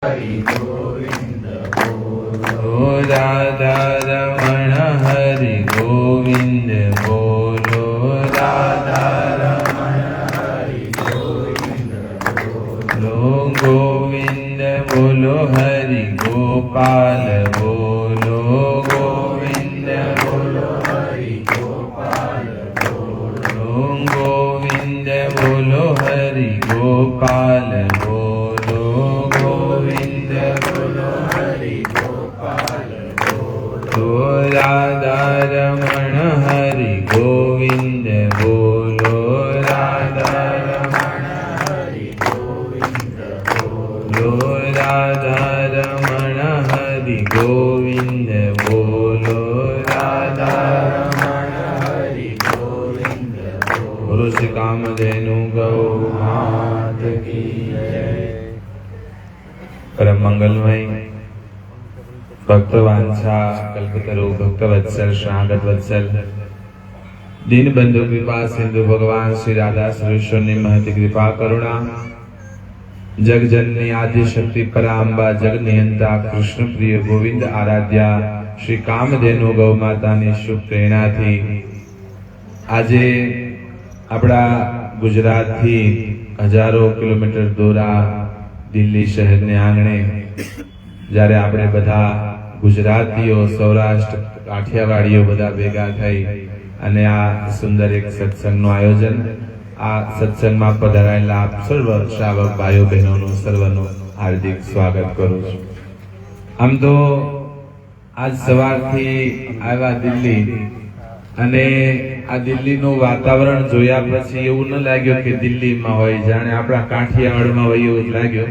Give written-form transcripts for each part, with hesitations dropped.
હરિ ગોવિંદ બોલો રાધા રમણ હરિ ગોવિંદ બોલો રાધા રમણ હરિ ગોવિંદ બોલો ગોવિંદ બોલો હરિ ગોપાલ બોલો ગોવિંદ બોલો હરિ ગોપાલ બોલો ગોવિંદ બોલો હરિ ગોપાલ બોલો ગોવિંદ બોલો હરિ ગોપાલ બોલો રાધા રમણ હરિ ગોવિંદ બોલો રાધા રમણ હરિ ગોવિંદ બોલો રાધા રમણ હરિ ગોવિંદ બોલો રાધા રમણ હરિ ગોવિંદ બોલો શ્રી કામધેનુ ગૌ માત કી જય. પરમ મંગલમય ભક્તવાંછા કલ્પતરુ ભક્તવત્સલ શરણાગત વત્સલ દીનબંધુ કૃપા સિંધુ ભગવાન શ્રી રાધા સર્વેશ્વરની મહતી કૃપા કરુણા જગજનની આદિ શક્તિ પરાંબા જગનિયંતા કૃષ્ણ પ્રિય ગોવિંદ આરાધ્યા શ્રી કામધેનુ ગૌ માતાની શુભ પ્રેરણાથી આજે આપણા ગુજરાતથી હજારો કિલોમીટર દૂર દિલ્હી શહેરને આંગણે જ્યારે આપણે બધા ગુજરાતીઓ સૌરાષ્ટ્ર કાઠિયાવાડીઓ બધા ભેગા થઈ અને આ સુંદર એક સત્સંગનું આયોજન આ સત્સંગમાં પધારેલા આપ સર્વ શ્રાવક ભાઈઓ બહેનોનું સર્વનું હાર્દિક સ્વાગત કરું છું. આમ તો આજ સવારથી આવ્યા દિલ્હી અને આ દિલ્હીનું વાતાવરણ જોયા પછી એવું ન લાગ્યું કે દિલ્હીમાં હોય, જાણે આપણા કાઠિયાવાડમાં હોય એવું લાગ્યું.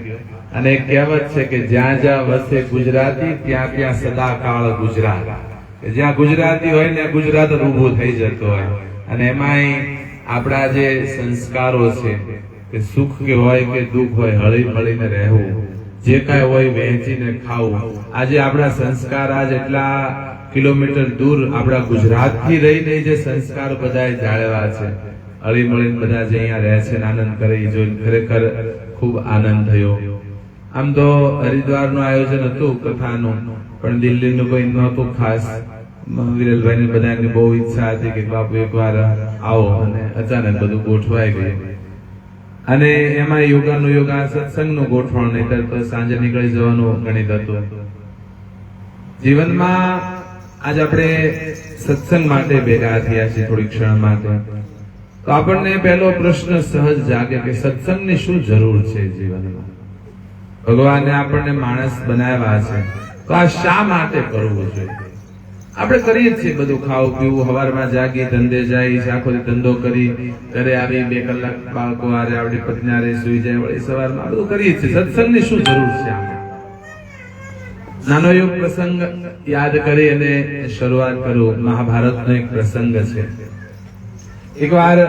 અને કહેવત છે કે જ્યાં જ્યાં વસે ગુજરાતી ત્યાં ત્યાં સદાકાળ ગુજરાત, જ્યાં ગુજરાતી હોય ને ગુજરાત ઊભું થઈ જતું હોય. અને એમાંય આપણા જે સંસ્કારો છે કે સુખ કે હોય કે દુઃખ હોય હળી મળીને રહેવું, જે કાંઈ હોય વહેંચીને ખાવું. આજે આપણા સંસ્કાર આજ એટલા કિલોમીટર દૂર આપણા ગુજરાતથી રહીને જે સંસ્કાર બધા જાળવ્યા છે, હળી મળીને બધા જે અહીંયા રહે છે આનંદ કરે, જોઈને ખરેખર ખૂબ આનંદ થયો. આમ તો હરિદ્વારનું આયોજન હતું કથાનું, પણ દિલ્હીનું કોઈ નહોતું ખાસ. વિરલભાઈની બધાની બહુ ઈચ્છા હતી કે બાપુ એકવાર આવો, અને અચાનક બધું ગોઠવાઈ ગયું. અને એમાં યોગા સત્સંગનું ગોઠવણ, નહીતર તો સાંજે નીકળી જવાનું ગણિત હતું. જીવનમાં આજ આપણે સત્સંગ માટે ભેગા થયા છીએ થોડી ક્ષણ માટે, તો આપણને પહેલો પ્રશ્ન સહજ જાગે કે સત્સંગની શું જરૂર છે જીવનમાં? ભગવાને આપણને માણસ બનાવ્યા છે, તો આ શા માટે કરવું જોઈએ? આપણે કરીએ છીએ બધું, ખાવું પીવું, સવારમાં જાગી ધંધે જાય, આખો ધંધો કરી ઘરે આવી 2 કલાક બાળકો હારે આપણી પત્ની હારે સુઈ જાય, વળી સવારમાં બધું કરીએ છીએ. સત્સંગની શું જરૂર છે? નાનો એક પ્રસંગ યાદ કરી અને શરૂઆત કરું. મહાભારતનો એક પ્રસંગ છે. એકવાર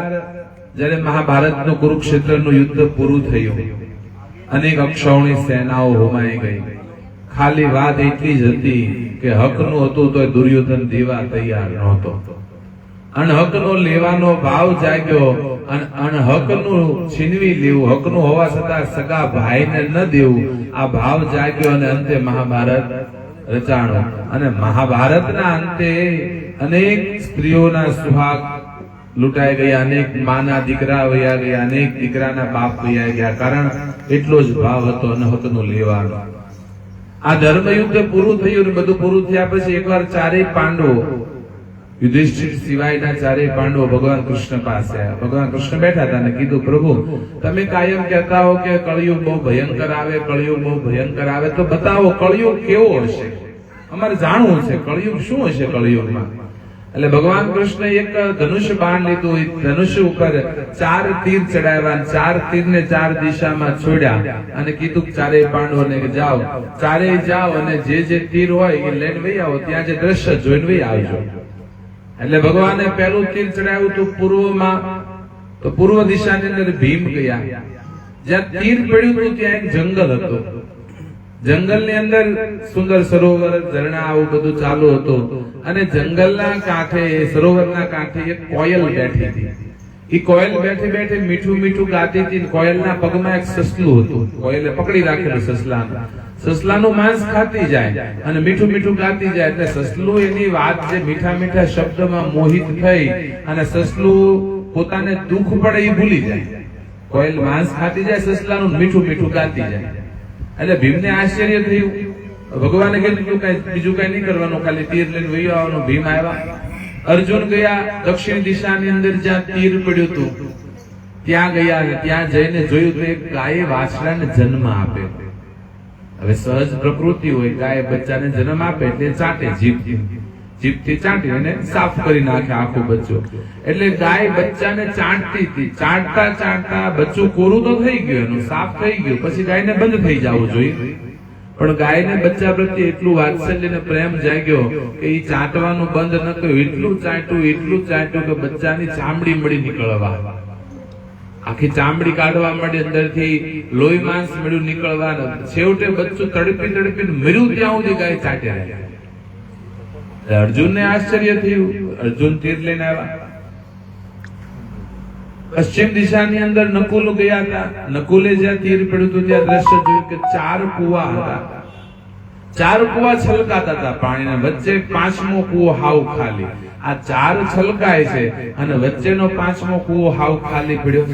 જ્યારે મહાભારતનું કુરુક્ષેત્રનું યુદ્ધ પૂરું થયું, અનેક અક્ષૌણી સેનાઓ હોમાઈ ગઈ. ખાલી વાત એટલી જ હતી કે હકનું હતું તો દુર્યોધન દેવા તૈયાર નહોતો. અનહકનો લેવાનો ભાવ જાગ્યો અને અનહકનું છીનવી લેવું, હકનું હોવા છતાં સગા ભાઈને ન દેવું, આ ભાવ જાગ્યો અને અંતે મહાભારત રચાણો. અને મહાભારતના અંતે અનેક સ્ત્રીઓના સુહાગ લૂંટાઈ ગયા, અનેક માના દીકરા વયા ગયા, અનેક દીકરાના બાપ વયા ગયા. કારણ એટલો જ ભાવ હતો અનહકનું લેવાનો. આ ધર્મ યુદ્ધ પૂરું થયું, બધું પૂરું થયા પછી એકવાર ચારેય પાંડવો, યુધિષ્ઠિર સિવાયના ચારેય પાંડવો ભગવાન કૃષ્ણ પાસે આવ્યા. ભગવાન કૃષ્ણ બેઠા હતા અને કીધું, પ્રભુ તમે કાયમ કહેતા હો કે કળિયુગ બહુ ભયંકર આવે, કળિયુગ બહુ ભયંકર આવે, તો બતાવો કળિયુગ કેવો હશે, અમારે જાણવું છે કળિયુગ શું હશે કળિયુગમાં. એટલે ભગવાન કૃષ્ણ એક ધનુષ્ય બાણ લીધું, ધનુષ્ય ઉપર 4 તીર ચડાવ્યા, 4 તીરને 4 દિશામાં છોડ્યા અને કીધું ચારેય પાંડવોને કે જાઓ, ચારેય જાઓ અને જે તીર હોય એ લઈને વહી આવો, ત્યાં જે દ્રશ્ય જોઈને વહી આવજો. એટલે ભગવાને પહેલું તીર ચડાવ્યું હતું પૂર્વમાં, તો પૂર્વ દિશાની અંદર ભીમ ગયા. જ્યાં તીર પડ્યું હતું ત્યાં એક જંગલ હતું. જંગલની અંદર સુંદર સરોવર, ઝરણા, આવું બધું ચાલુ હતું. અને જંગલના કાંઠે, સરોવરના કાંઠે એક કોયલ બેઠી હતી. એ કોયલ બેઠી બેઠી મીઠું મીઠું ગાતી હતી. કોયલના પગમાં એક સસલું હતું. કોયલે પકડી રાખેલું સસલાને. સસલાનું માંસ ખાતી જાય અને મીઠું મીઠું ગાતી જાય એટલે સસલું એની વાત જે મીઠા મીઠા શબ્દમાં મોહિત થઈ અને સસલું પોતાને દુઃખ પડે એ ભૂલી જાય. કોયલ માંસ ખાતી જાય, સસલાનું મીઠું મીઠું ગાતી જાય. એટલે ભીમને આશ્ચર્ય થયું. ભગવાને કીધું કઈ બીજું કઈ નહીં કરવાનું, ખાલી તીર લઈને વહી આવવાનું. ભીમ આવ્યા. અર્જુન ગયા દક્ષિણ દિશાની અંદર જ્યાં તીર પડ્યું હતું ત્યાં ગયા અને ત્યાં જઈને જોયું તો એક ગાયે વાછડાને જન્મ આપ્યો. હવે સહજ પ્રકૃતિ હોય, ગાય બચ્ચાને જન્મ આપે એટલે ચાટે, જીભથી ચાટી અને સાફ કરી નાખે આખો બચ્ચો. એટલે ગાય બચ્ચાને ચાટતી હતી. ચાટતા ચાટતા બચ્ચું કોરું તો થઈ ગયું, એનું સાફ થઈ ગયું, પછી ગાયને બંધ થઈ જવું જોઈએ. પણ ગાયને બચ્ચા પ્રત્યે એટલું વાત્સલ્ય ને પ્રેમ જાગ્યો કે એ ચાટવાનું બંધ ન કર્યું. એટલું ચાટ્યું કે બચ્ચાની ચામડી મળી નીકળવા, આખી ચામડી કાઢવા માંડી, અંદરથી લોહી માંસ મળ્યું નીકળવા. છેવટે બચ્ચું તડપી તડપીને મર્યું ત્યાં સુધી ગાય ચાટે રહ્યા. અર્જુનને આશ્ચર્ય થયું. અર્જુન તીર લઈને આવ્યા. પશ્ચિમ દિશાની અંદર નકુલ ગયા હતા. નકુલે જ્યાં તીર પડ્યું હતું ત્યાં દ્રશ્ય જોયું કે 4 કુવા હતા. 4 કુવા છલકાતા હતા પાણીના. વચ્ચે 5મો કુવો હાવ ખાલી. આ 4 છલકાય છે અને વચ્ચેનો 5મો કુવો હાવ ખાલી પડ્યો.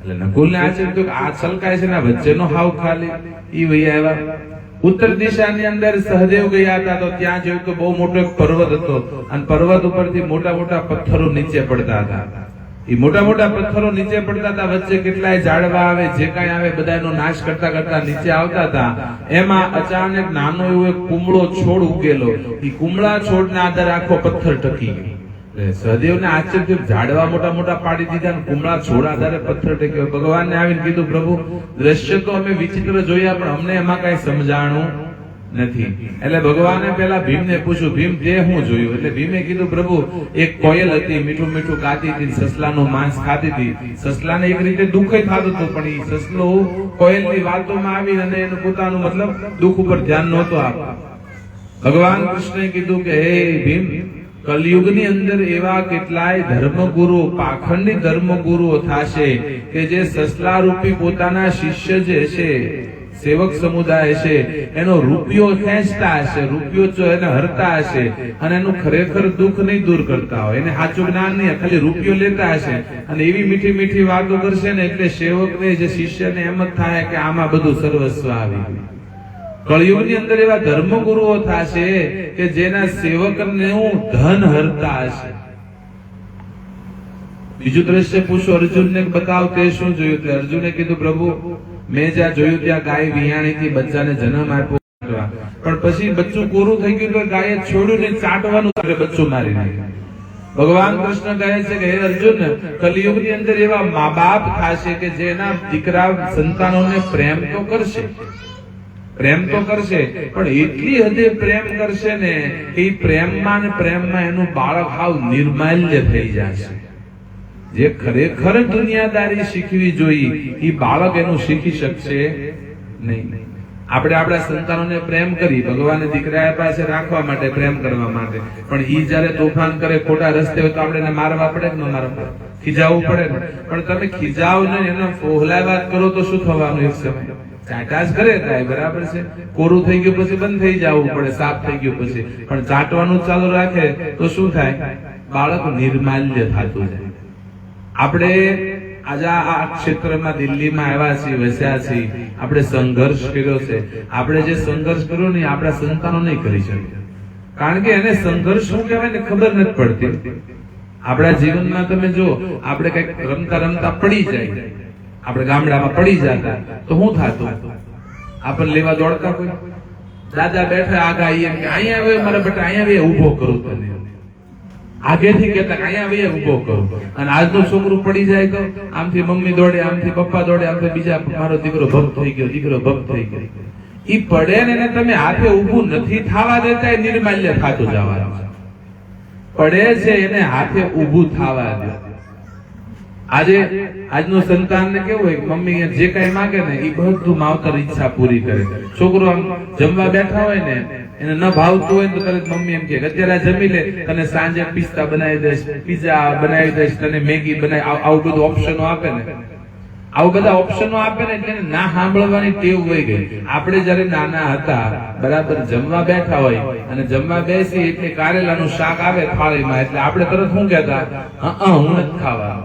એટલે નકુલને આશ્ચર્ય થયું કે આ છલકાય છે ને વચ્ચેનો હાવ ખાલી. ઈ વહી આવ્યા. ઉત્તર દિશાની અંદર સહદેવ ગયા હતા તો ત્યાં જોયું કે બહુ મોટો એક પર્વત હતો અને પર્વત ઉપરથી મોટા મોટા પથ્થરો નીચે પડતા હતા. એ મોટા મોટા પથ્થરો નીચે પડતા હતા. વચ્ચે કેટલાય ઝાડવા આવે, જે કાંઈ આવે બધાનો નાશ કરતા કરતા નીચે આવતા હતા. એમાં અચાનક નાનો એવો એક કુમળો છોડ ઉગેલો. એ કુમળા છોડના આધારે આખો પથ્થર ટકી ગયો. સહદેવને આશ્ચર્ય થયું, ઝાડવા મોટા મોટા પાડી દીધા અને કુમળા છોડ આધારે પથ્થર ટક્યો. ભગવાનને આવીને કીધું, પ્રભુ દ્રશ્ય તો અમે વિચિત્ર જોયા પણ અમને એમાં કઈ સમજાણું નથી. એટલે ભગવાને પેલા ભીમને પૂછ્યું, ભીમ તે હું જોયું? એટલે ભીમે કીધું, પ્રભુ એક કોયલ હતી, મીઠું મીઠું ગાતી હતી, સસલાનું માંસ ખાતી હતી. સસલાને એક રીતે દુઃખ થતું હતું પણ એ સસલો કોયલની વાતોમાં આવી અને એનું પોતાનું મતલબ દુઃખ ઉપર ધ્યાન નહોતો આપતો. ભગવાન કૃષ્ણએ કીધું કે હે ભીમ, કલયુગની અંદર એવા કેટલાય ધર્મગુરુ, પાખંડી ધર્મગુરુઓ થાશે કે જે સસલા રૂપી પોતાના શિષ્ય જે છે, સેવક સમુદાય છે, એનો રૂપિયો ખેંચતા હશે, રૂપિયો એને હરતા હશે અને એનું ખરેખર દુઃખ નહીં દૂર કરતા હોય. એને સાચું જ્ઞાન નહીં, ખાલી રૂપિયો લેતા હશે અને એવી મીઠી મીઠી વાતો કરશે ને એટલે સેવકને, જે શિષ્યને એમ જ થાય કે આમાં બધું સર્વસ્વ આવી ગયું. કળિયુગની અંદર એવા ધર્મગુરુઓ થશે કે જેના સેવકને ધન હરતા હશે. બીજું દ્રશ્ય પૂછો અર્જુનને, બતાવ તે શું જોયું? તે અર્જુને કીધું, પ્રભુ મેં જ્યાં જોયું ત્યાં ગાય વિયાણીથી બચ્ચાને જન્મ આપ્યો, પણ પછી બચ્ચું કોરું થઈ ગયું તો ગાયે છોડ્યું ને ચાટવાનું બચ્ચું મારી નાખ્યું. ભગવાન કૃષ્ણ કહે છે કે હે અર્જુન, કલિયુગની અંદર એવા મા બાપ થશે કે જેના દીકરા સંતાનોને પ્રેમ તો કરશે, પણ એટલી હદે પ્રેમ કરશે ને કે પ્રેમમાં ને પ્રેમમાં એનું બાળક હાવ નિર્માલ્ય થઈ જશે. જે ખરેખર દુનિયાદારી શીખવી જોઈએ એ બાળક એનું શીખી શકશે નહીં. આપણે આપણા સંતાનોને પ્રેમ કરી, ભગવાને દીકરા આપ્યા છે રાખવા માટે, પ્રેમ કરવા માટે, પણ ઈ જયારે તોફાન કરે, ખોટા રસ્તે હોય તો આપણે એને મારવા પડે કે ન મારવા પડે? ખીજાવવું પડે ને. પણ તમે ખીજાવ ને એનો ફોહલાવાત કરો તો શું થવાનું? એક સમય ચાટાશ કરે થાય, બરાબર છે. કોરું થઈ ગયું પછી બંધ થઈ જવું પડે, સાફ થઈ ગયું પછી. પણ ચાટવાનું ચાલુ રાખે તો શું થાય? બાળક નિર્માલ્ય થતું જાય. આપણે આજે આ ક્ષેત્રમાં દિલ્હીમાં આવ્યા છીએ, વસ્યા છીએ, આપણે સંઘર્ષ કર્યો છે. આપણે જે સંઘર્ષ કર્યો ને આપણા સંતાનો નહીં કરી શકે, કારણ કે એને સંઘર્ષ શું કહેવાય ને ખબર નથી પડતી. આપણા જીવનમાં તમે જો, આપણે કઈક રમતા રમતા પડી જાય, આપણે ગામડામાં પડી જતા તો શું થતું? આપણને લેવા દોડતા કોઈ દાદા બેઠા આગા, અહીંયા આવે મારા બેટા, અહીંયા ઉભો કરું તને, આગેથી કહેતા અહીંયા ઉભો કરું. અને આજનું છોકરું પડી જાય તો આમથી મમ્મી દોડે, આમથી પપ્પા દોડે, આમથી બીજા મારો દીકરો ભક્ત થઈ ગયો, દીકરો ભક્ત થઈ ગયો. ઈ પડે ને તમે હાથે ઊભું નથી થવા દેતા, એ નિર્માલ્ય થતું જવાનું. પડે છે એને હાથે ઊભું થવા દે. આજનું સંતાનને કેવું હોય, મમ્મી જે કઈ માંગે ને એ બધું માવતર ઈચ્છા પૂરી કરે. છોકરો આમ જમવા બેઠા હોય ને, એને ન ભાવતું હોય તો તરત મમ્મી એમ કે અત્યારે જમી લે, તને સાંજે પિસ્તા બનાવી દઈશ, પીઝા બનાવી દઈશ, તને મેગી બનાવી, આવું બધું ઓપ્શનો આપે ને. આવું બધા ઓપ્શનો આપે ને એટલે ના સાંભળવાની ટેવ વહી ગઈ. આપણે જયારે નાના હતા બરાબર જમવા બેઠા હોય અને જમવા બેસી એટલે કારેલાનું શાક આવે થાળીમાં એટલે આપણે તરત શું કહેતા, હું નથી ખાવા,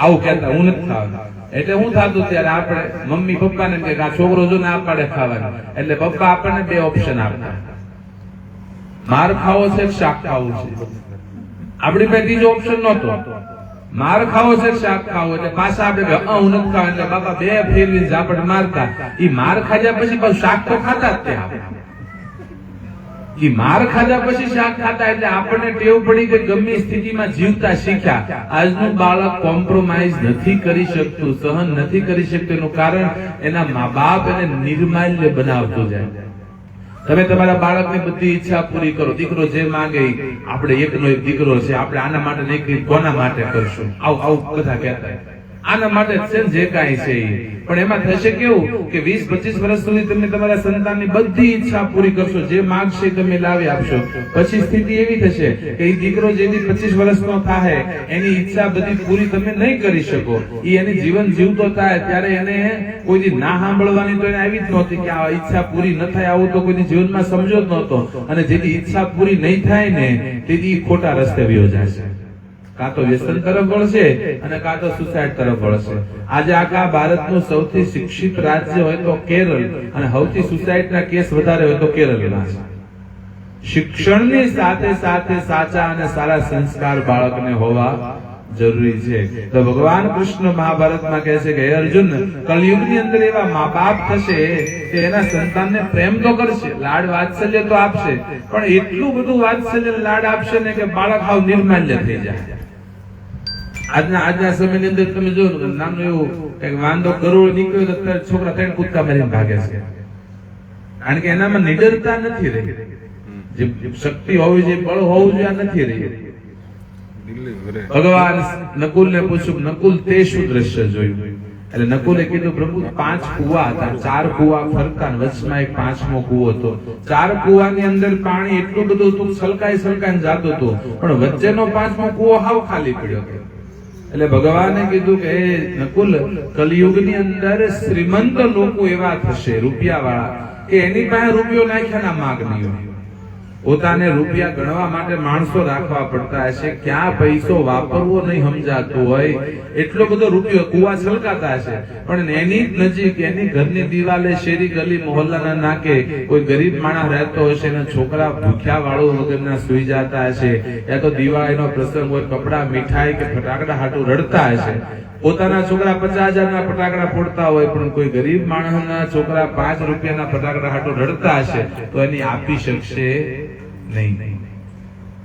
આવું કહેતા, હું નથી ખાવા. એટલે હું થતું ત્યારે આપણે મમ્મી પપ્પાને એમ કે આ છોકરો જો ના પાડે ખાવાનું એટલે પપ્પા આપણને બે ઓપ્શન આપતા, માર ખાવો છે શાક ખાવું છે. આપણી પાસે ત્રીજો ઓપ્શન નહોતો, માર ખાવો છે શાક ખાવો. એટલે પાછા આપણે હું નથી ખાવા એટલે બાપા બે ફેરવી ઝાપટ મારતા. ઈ માર ખાધા પછી શાક તો ખાતા જ ત્યાં. ઈ માર ખાધા પછી શાક ખાતા એટલે આપણને ટેવ પડી કે ગમે સ્થિતિમાં જીવતા શીખ્યા. આજનું બાળક કોમ્પ્રોમાઇઝ નથી કરી શકતું, સહન નથી કરી શકતું. એનું કારણ એના મા બાપ એને નિર્માલ્ય બનાવતો જાય. તમે તમારા બાળકની બધી ઈચ્છા પૂરી કરો, દીકરો જે માંગે, આપણે એકનો એક દીકરો છે, આપણે આના માટે નહીં કરી કોના માટે કરશું, આવું બધા કહેતા. આના માટે છે જે કાંઈ છે પણ એમાં થશે કેવું કે 20-25 વર્ષ સુધી તમે તમારા સંતાનની બધી ઈચ્છા પૂરી કરશો, જે માંગશે તમે લાવી આપશો. પછી સ્થિતિ એવી થશે કે એ દીકરો જેની 25 વર્ષનો થાય એની ઈચ્છા બધી પૂરી તમે નહીં કરી શકો. એ એની જીવન જીવતો થાય ત્યારે એને કોઈ ના સાંભળવાની તો એને આવી જ નહોતી કે આ ઈચ્છા પૂરી ન થાય, આવું તો કોઈની જીવનમાં સમજો જ નહોતો. અને જેની ઈચ્છા પૂરી નહીં થાય ને તેથી ખોટા રસ્તે વયો જશે, કાં તો વ્યસન તરફ વળશે અને કાં તો સુસાઇડ તરફ વળશે. આજે આખા ભારતનું સૌથી શિક્ષિત રાજ્ય હોય તો કેરળ અને સૌથી સુસાઇડના કેસ વધારે હોય તો કેરળમાં છે. શિક્ષણની સાથે સાથે સાચા અને સારા સંસ્કાર બાળકને હોવા જરૂરી છે. તો ભગવાન કૃષ્ણ મહાભારતમાં કહે છે કે હે અર્જુન, કલયુગની અંદર એવા મા બાપ થશે કે એના સંતાનને પ્રેમ તો કરશે, લાડ વાત્સલ્ય તો આપશે, પણ એટલું બધું વાત્સલ્ય લાડ આપશે ને કે બાળક હાવ નિર્માલ્ય થઈ જાય. આજના સમયની અંદર તમે જો નાનું એવું કઈક વાંધો કરોડ નીકળ્યો તો અત્યારે છોકરા ત્રણ કૂદકા મારીને ભાગે છે, કારણ કે એનામાં નિડરતા નથી રહી. જે શક્તિ હોવી જોઈએ, બળ હોવું જોઈએ, નથી રહી. ભગવાન નકુલ ને પૂછ્યું, નકુલ તે શું દ્રશ્ય જોયું? એટલે નકુલે કીધું, પ્રભુ 5 કુવા હતા, 4 કુવા ફરતા, વચમાં એક 5મો કુવો હતો. 4 કુવાની અંદર પાણી એટલું બધું હતું, છલકાઈ જતું હતું, પણ વચ્ચેનો 5મો કુવો હાવ ખાલી પડ્યો હતો. એટલે ભગવાને કીધું કે નકુલ, કલિયુગની અંદર શ્રીમંત લોકો એવા થશે, રૂપિયા વાળા, કે એની પાસે રૂપિયો નાખ્યાના માગ નહીં હોય. પોતાને રૂપિયા ગણવા માટે માણસો રાખવા પડતા હશે, ક્યાં પૈસો વાપરવો નહીં સમજાતું હોય, એટલો બધો રૂપિયો કુવા છલકાતા હશે. પણ એની નજીક, એની ઘરની દિવાલે, શેરી ગલી મોહલ્લાના નાકે કોઈ ગરીબ માણસ રહેતો હશે, એના છોકરા ભૂખ્યા વાળો વગરના સુઈ જતા હશે, યા તો દિવાળીનો પ્રસંગ હોય, કપડા, મીઠાઈ કે ફટાકડા હાટું રડતા હશે. પોતાના છોકરા 50,000ના ફટાકડા ફોડતા હોય, પણ કોઈ ગરીબ માણસના છોકરા 5 રૂપિયાના ફટાકડા હાટું રડતા હશે તો એની આપી શકશે નહીં.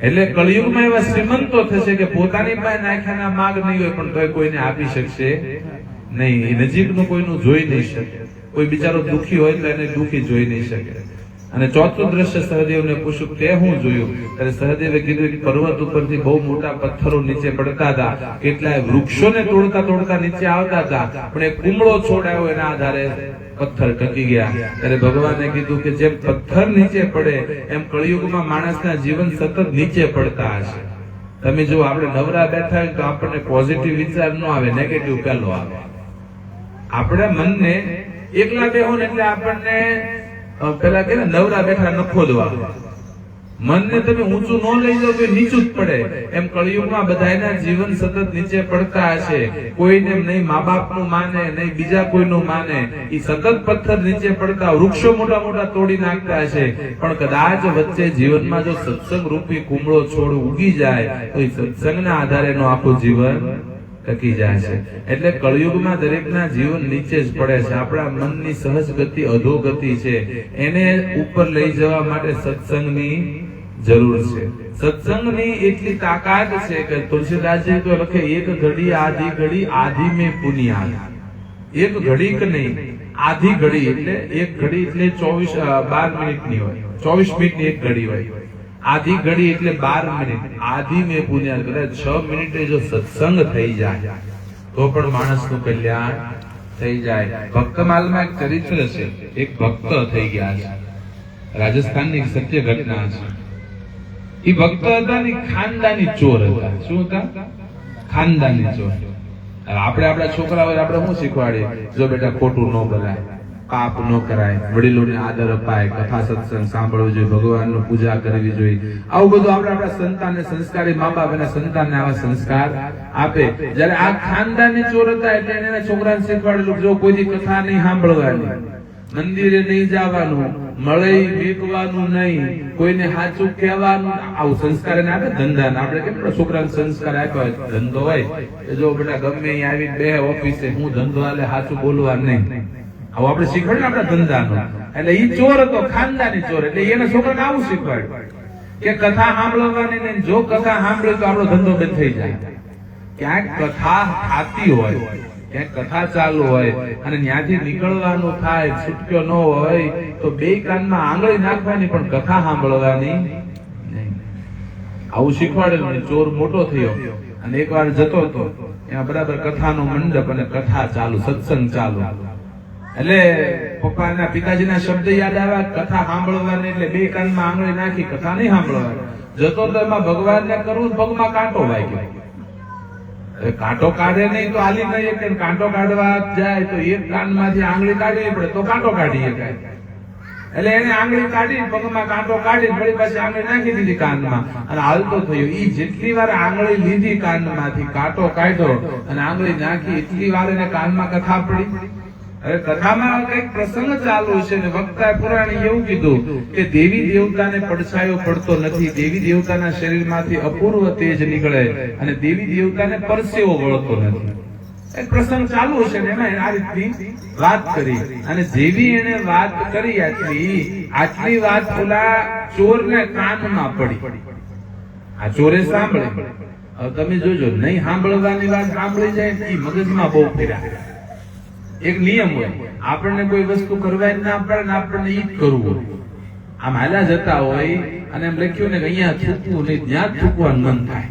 એટલે કળિયુગમાં એવા શ્રીમંતો થશે કે પોતાની પાસે નાખ્યાના માગ નહીં હોય, પણ તોય કોઈને આપી શકશે નહીં. નજીકનું કોઈનું જોઈ નહીં શકે, કોઈ બિચારો દુખી હોય તો એને દુખી જોઈ નહીં શકે. અને ચોથું દ્રશ્ય સહદેવને પૂછ્યું, તે હું જોયું? ત્યારે સહદેવે કીધું કે પર્વત ઉપરથી બહુ મોટા પથ્થરો નીચે પડતા હતા, કેટલાય વૃક્ષોને તોડતા તોડતા નીચે આવતા હતા, પણ એક કુમળો છોડાયો એના આધારે પથ્થર ટકી ગયા. ત્યારે ભગવાને કીધું કે જેમ પથ્થર નીચે પડે એમ કળિયુગમાં માણસના જીવન સતત નીચે પડતા હશે. તમે જો આપણે નવરા બેઠા હોય તો આપણને પોઝિટિવ વિચાર ન આવે, નેગેટિવ પહેલો આવે. આપણે મનને એકલા બેહો એટલે આપણને પેલા કે નવરા બેઠા નખો દવા, મનને તમે ઊંચું ન લઈ જાવ તો નીચું જ પડે. એમ કળિયુગમાં બધાના જીવન સતત નીચે પડતા હશે. કોઈને નહીં મા બાપનું માને, નહીં બીજા કોઈનું માને, ઈ સતત પથ્થર નીચે પડતા, વૃક્ષો મોટા મોટા તોડી નાખતા હશે. પણ કદાચ વચ્ચે જીવનમાં જો સત્સંગ રૂપી કુમળો છોડ ઉગી જાય તો એ સત્સંગના આધારે નું આખું જીવન ટકી જાય છે. એટલે કળિયુગમાં દરેકના જીવન નીચે જ પડે છે. આપણા મનની સહજ ગતિ અધોગતિ છે, એને ઉપર લઈ જવા માટે સત્સંગની જરૂર છે. સત્સંગની એટલી તાકાત છે કે તુલસીદાસજી તો લખે, એક ઘડી આધી ઘડી આધી में પુનિયા. એક ઘડી કે નહીં, આધી ઘડી એટલે એક ઘડી એટલે 12 મિનિટની હોય, 24 મિનિટની એક ઘડી હોય. આધી ઘડી એટલે 12 મિનિટ. આધી में પુનિયા, કદાચ 6 મિનિટે જો સત્સંગ થઈ જાય તો પણ માણસનું કલ્યાણ થઈ જાય. ભક્તમાલમાં એક ચરિત્ર છે, એક ભક્ત થઈ ગયા છે, રાજસ્થાનની સત્ય ઘટના છે. એ ભક્ત હતા ને ખાનદાની ચોર હતા. શું હતા? ખાનદાની ચોર. આપણે આપણા છોકરાઓને આપણે શું શીખવાડીએ? જો બેટા ખોટું ન બોલાય, પાપ ન કરાય, વડીલોને આદર અપાય, કથા સત્સંગ સાંભળવું જોઈએ, ભગવાનનું પૂજા કરવી જોઈએ. આવું બધું આપણે આપણા સંતાનને, સંસ્કારી મા બાપ એના સંતાનને આવા સંસ્કાર આપે. જયારે આ ખાનદાની ચોર હતા એટલે એના છોકરાને શીખવાડેલું, જો કોઈ કથા નહીં સાંભળવાની, મંદિરે નહીં જવાનું, મળઈ વેકવાનું નહીં, કોઈને સાચું કહેવાનું. આવું સંસ્કાર એને આપે. ધંધાને આપણે કેમ છોકરાને સંસ્કાર આપ્યા હોય, ધંધો હોય જો બેટા ગમે અહીં આવી બે ઓફિસે હું ધંધો હાલે સાચું બોલવા નહીં, આવું આપણે શીખવાડ્યું આપણા ધંધાનો. એટલે ઈ ચોર હતો, ખાનદાની ચોર. એટલે એના છોકરાને આવું શીખવાડ્યું કે કથા સાંભળવાની નહીં, જો કથા સાંભળે તો આપણો ધંધો બંધ થઈ જાય. ક્યાંક કથા થતી હોય, ક્યાંક કથા ચાલુ હોય અને ત્યાંથી નીકળવાનું થાય, છૂટક્યો ન હોય તો બે કાનમાં આંગળી નાખવાની, પણ કથા સાંભળવાની નહીં. આવું શીખવાડેલું. ચોર મોટો થયો અને એકવાર જતો હતો, ત્યાં બરાબર કથાનો મંડપ અને કથા ચાલુ, સત્સંગ ચાલુ. એટલે પપ્પાના પિતાજીના શબ્દ યાદ આવ્યા, કથા સાંભળવાની. એટલે બે કાનમાં આંગળી નાખી, કથા નહીં સાંભળવાની. જતો તો એમાં ભગવાનને કરવું, પગમાં કાંટો વાગ્યો. કાંટો કાઢે નહીં તો હાલી નહીં કે કાંટો કાઢવા જાય તો એક કાનમાંથી આંગળી કાઢવી પડે તો કાંટો કાઢી શકાય. એટલે એને આંગળી કાઢી, પગમાં કાંટો કાઢી, વળી પાછી આંગળી નાખી દીધી કાનમાં અને હાલતો થયો. ઈ જેટલી વાર આંગળી લીધી કાનમાંથી, કાંટો કાઢ્યો અને આંગળી નાખી, એટલી વાર એને કાનમાં કથા પડી. હવે કથામાં કઈક પ્રસંગ ચાલુ છે ને વક્તા પુરાણી એવું કીધું કે દેવી દેવતાને પડછાયો પડતો નથી, દેવી દેવતાના શરીરમાંથી અપૂર્વ તેજ નીકળે અને દેવી દેવતાને પરસેવો વળતો નથી. એક પ્રસંગ ચાલુ છે ને એમાં આ રીતની વાત કરી અને જેવી એને વાત કરી આટલી વાત ઓલા ચોરને કાનમાં પડી. આ ચોરે સાંભળી. હવે તમે જોજો, નહીં સાંભળવાની વાત સાંભળી જાય એ મગજમાં બહુ ફેરા. એક નિયમ હોય, આપણને કોઈ વસ્તુ કરવા જ ના પડે ને આપણને ઈ જ કરવું. આમ હાલા જતા હોય અને એમ લખ્યું ને કે અહીંયા થૂકવું નહીં, ત્યાં જ થૂકવાનું મન થાય.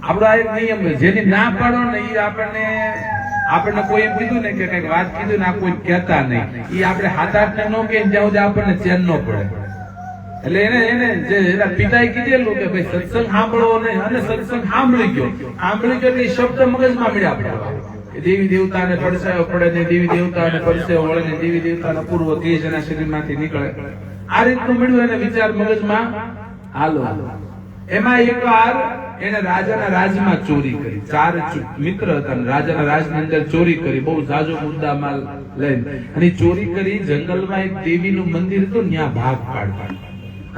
આપણો આ એક નિયમ હોય, જેની ના પાડો ને એ આપણને કોઈ એમ કીધું ને કે કઈક વાત કીધું ને આ કોઈ કહેતા નહીં, એ આપણે હાથ હાથને ન કહે ત્યાં સુધી આપણને ચેન ન પડે. એટલે એને જે એના પિતાએ કીધેલું કે ભાઈ સત્સંગ સાંભળવો નહીં, અને સત્સંગ સાંભળી ગયો એટલે શબ્દ મગજમાં મળ્યા પડે. દેવી દેવતાને પડછાયો પડે ને દેવી દેવતાને પરસેવો વળે ને દેવી દેવતાના પૂર્વ તેજ એના શરીરમાંથી નીકળે. આ રીતનું મળ્યું એને વિચાર મગજમાં હાલો. એમાં એકવાર એને રાજાના રાજમાં ચોરી કરી. 4 મિત્ર હતા, રાજાના રાજની અંદર ચોરી કરી, બહુ જાજો મુદ્દામાલ લઈને. અને ચોરી કરી જંગલમાં એક દેવીનું મંદિર હતું, ત્યાં ભાગ પાડતા.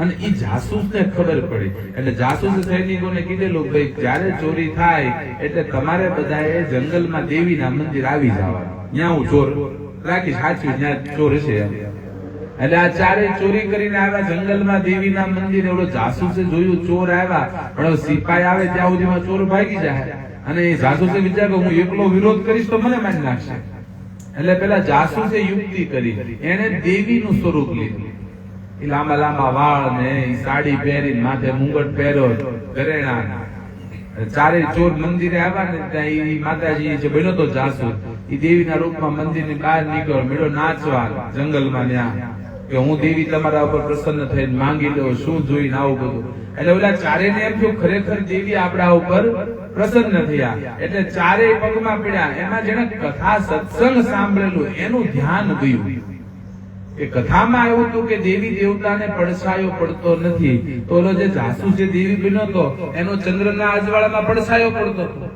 અને ઈ જાસૂસને ખબર પડી એટલે જાસૂસ સૈનિકોને કીધેલું ભાઈ જ્યારે ચોરી થાય એટલે તમારે બધાએ જંગલમાં દેવીના મંદિર આવી જવાનું, ત્યાં હું ચોર રાખીશ, સાચું ત્યાં ચોર હશે. એટલે આ ચારે ચોરી કરીને આવ્યા જંગલમાં દેવીના મંદિર. એવડો જાસૂસે જોયું ચોર આવ્યા, પણ સિપાઈ આવે ત્યાં સુધીમાં ચોર ભાગી જાય. અને એ જાસૂસે વિચાર્યું હું એકલો વિરોધ કરીશ તો મને મારી નાખશે. એટલે પેલા જાસૂસે યુક્તિ કરી, એને દેવીનું સ્વરૂપ લીધું. લાંબા લાંબા વાળ ને સાડી પહેરી, માથે મુંગટ પહેર્યો, ઘરેણા. ચારે ચોર મંદિરે આવ્યા ને ત્યાં ઈ માતાજી જે બન્યો તો જાસૂસ, ઈ દેવીના રૂપમાં મંદિરની બહાર નીકળ્યો, મેળો નાચવા જંગલમાં. ત્યાં કે હું દેવી તમારા ઉપર પ્રસન્ન થઈને માંગી લો, શું જોઈને આવું બધું. એટલે ઓલા ચારે ને એમ થયું ખરેખર દેવી આપણા ઉપર પ્રસન્ન થયા. એટલે ચારેય પગમાં પડ્યા. એમાં જેને કથા સત્સંગ સાંભળેલું એનું ધ્યાન ગયું કે કથામાં એવું હતું કે દેવી દેવતાને પડછાયો પડતો નથી. તો ઓલો જે જાસૂસ જે દેવી બન્યો હતો એનો ચંદ્રના અજવાળામાં પડછાયો પડતો હતો.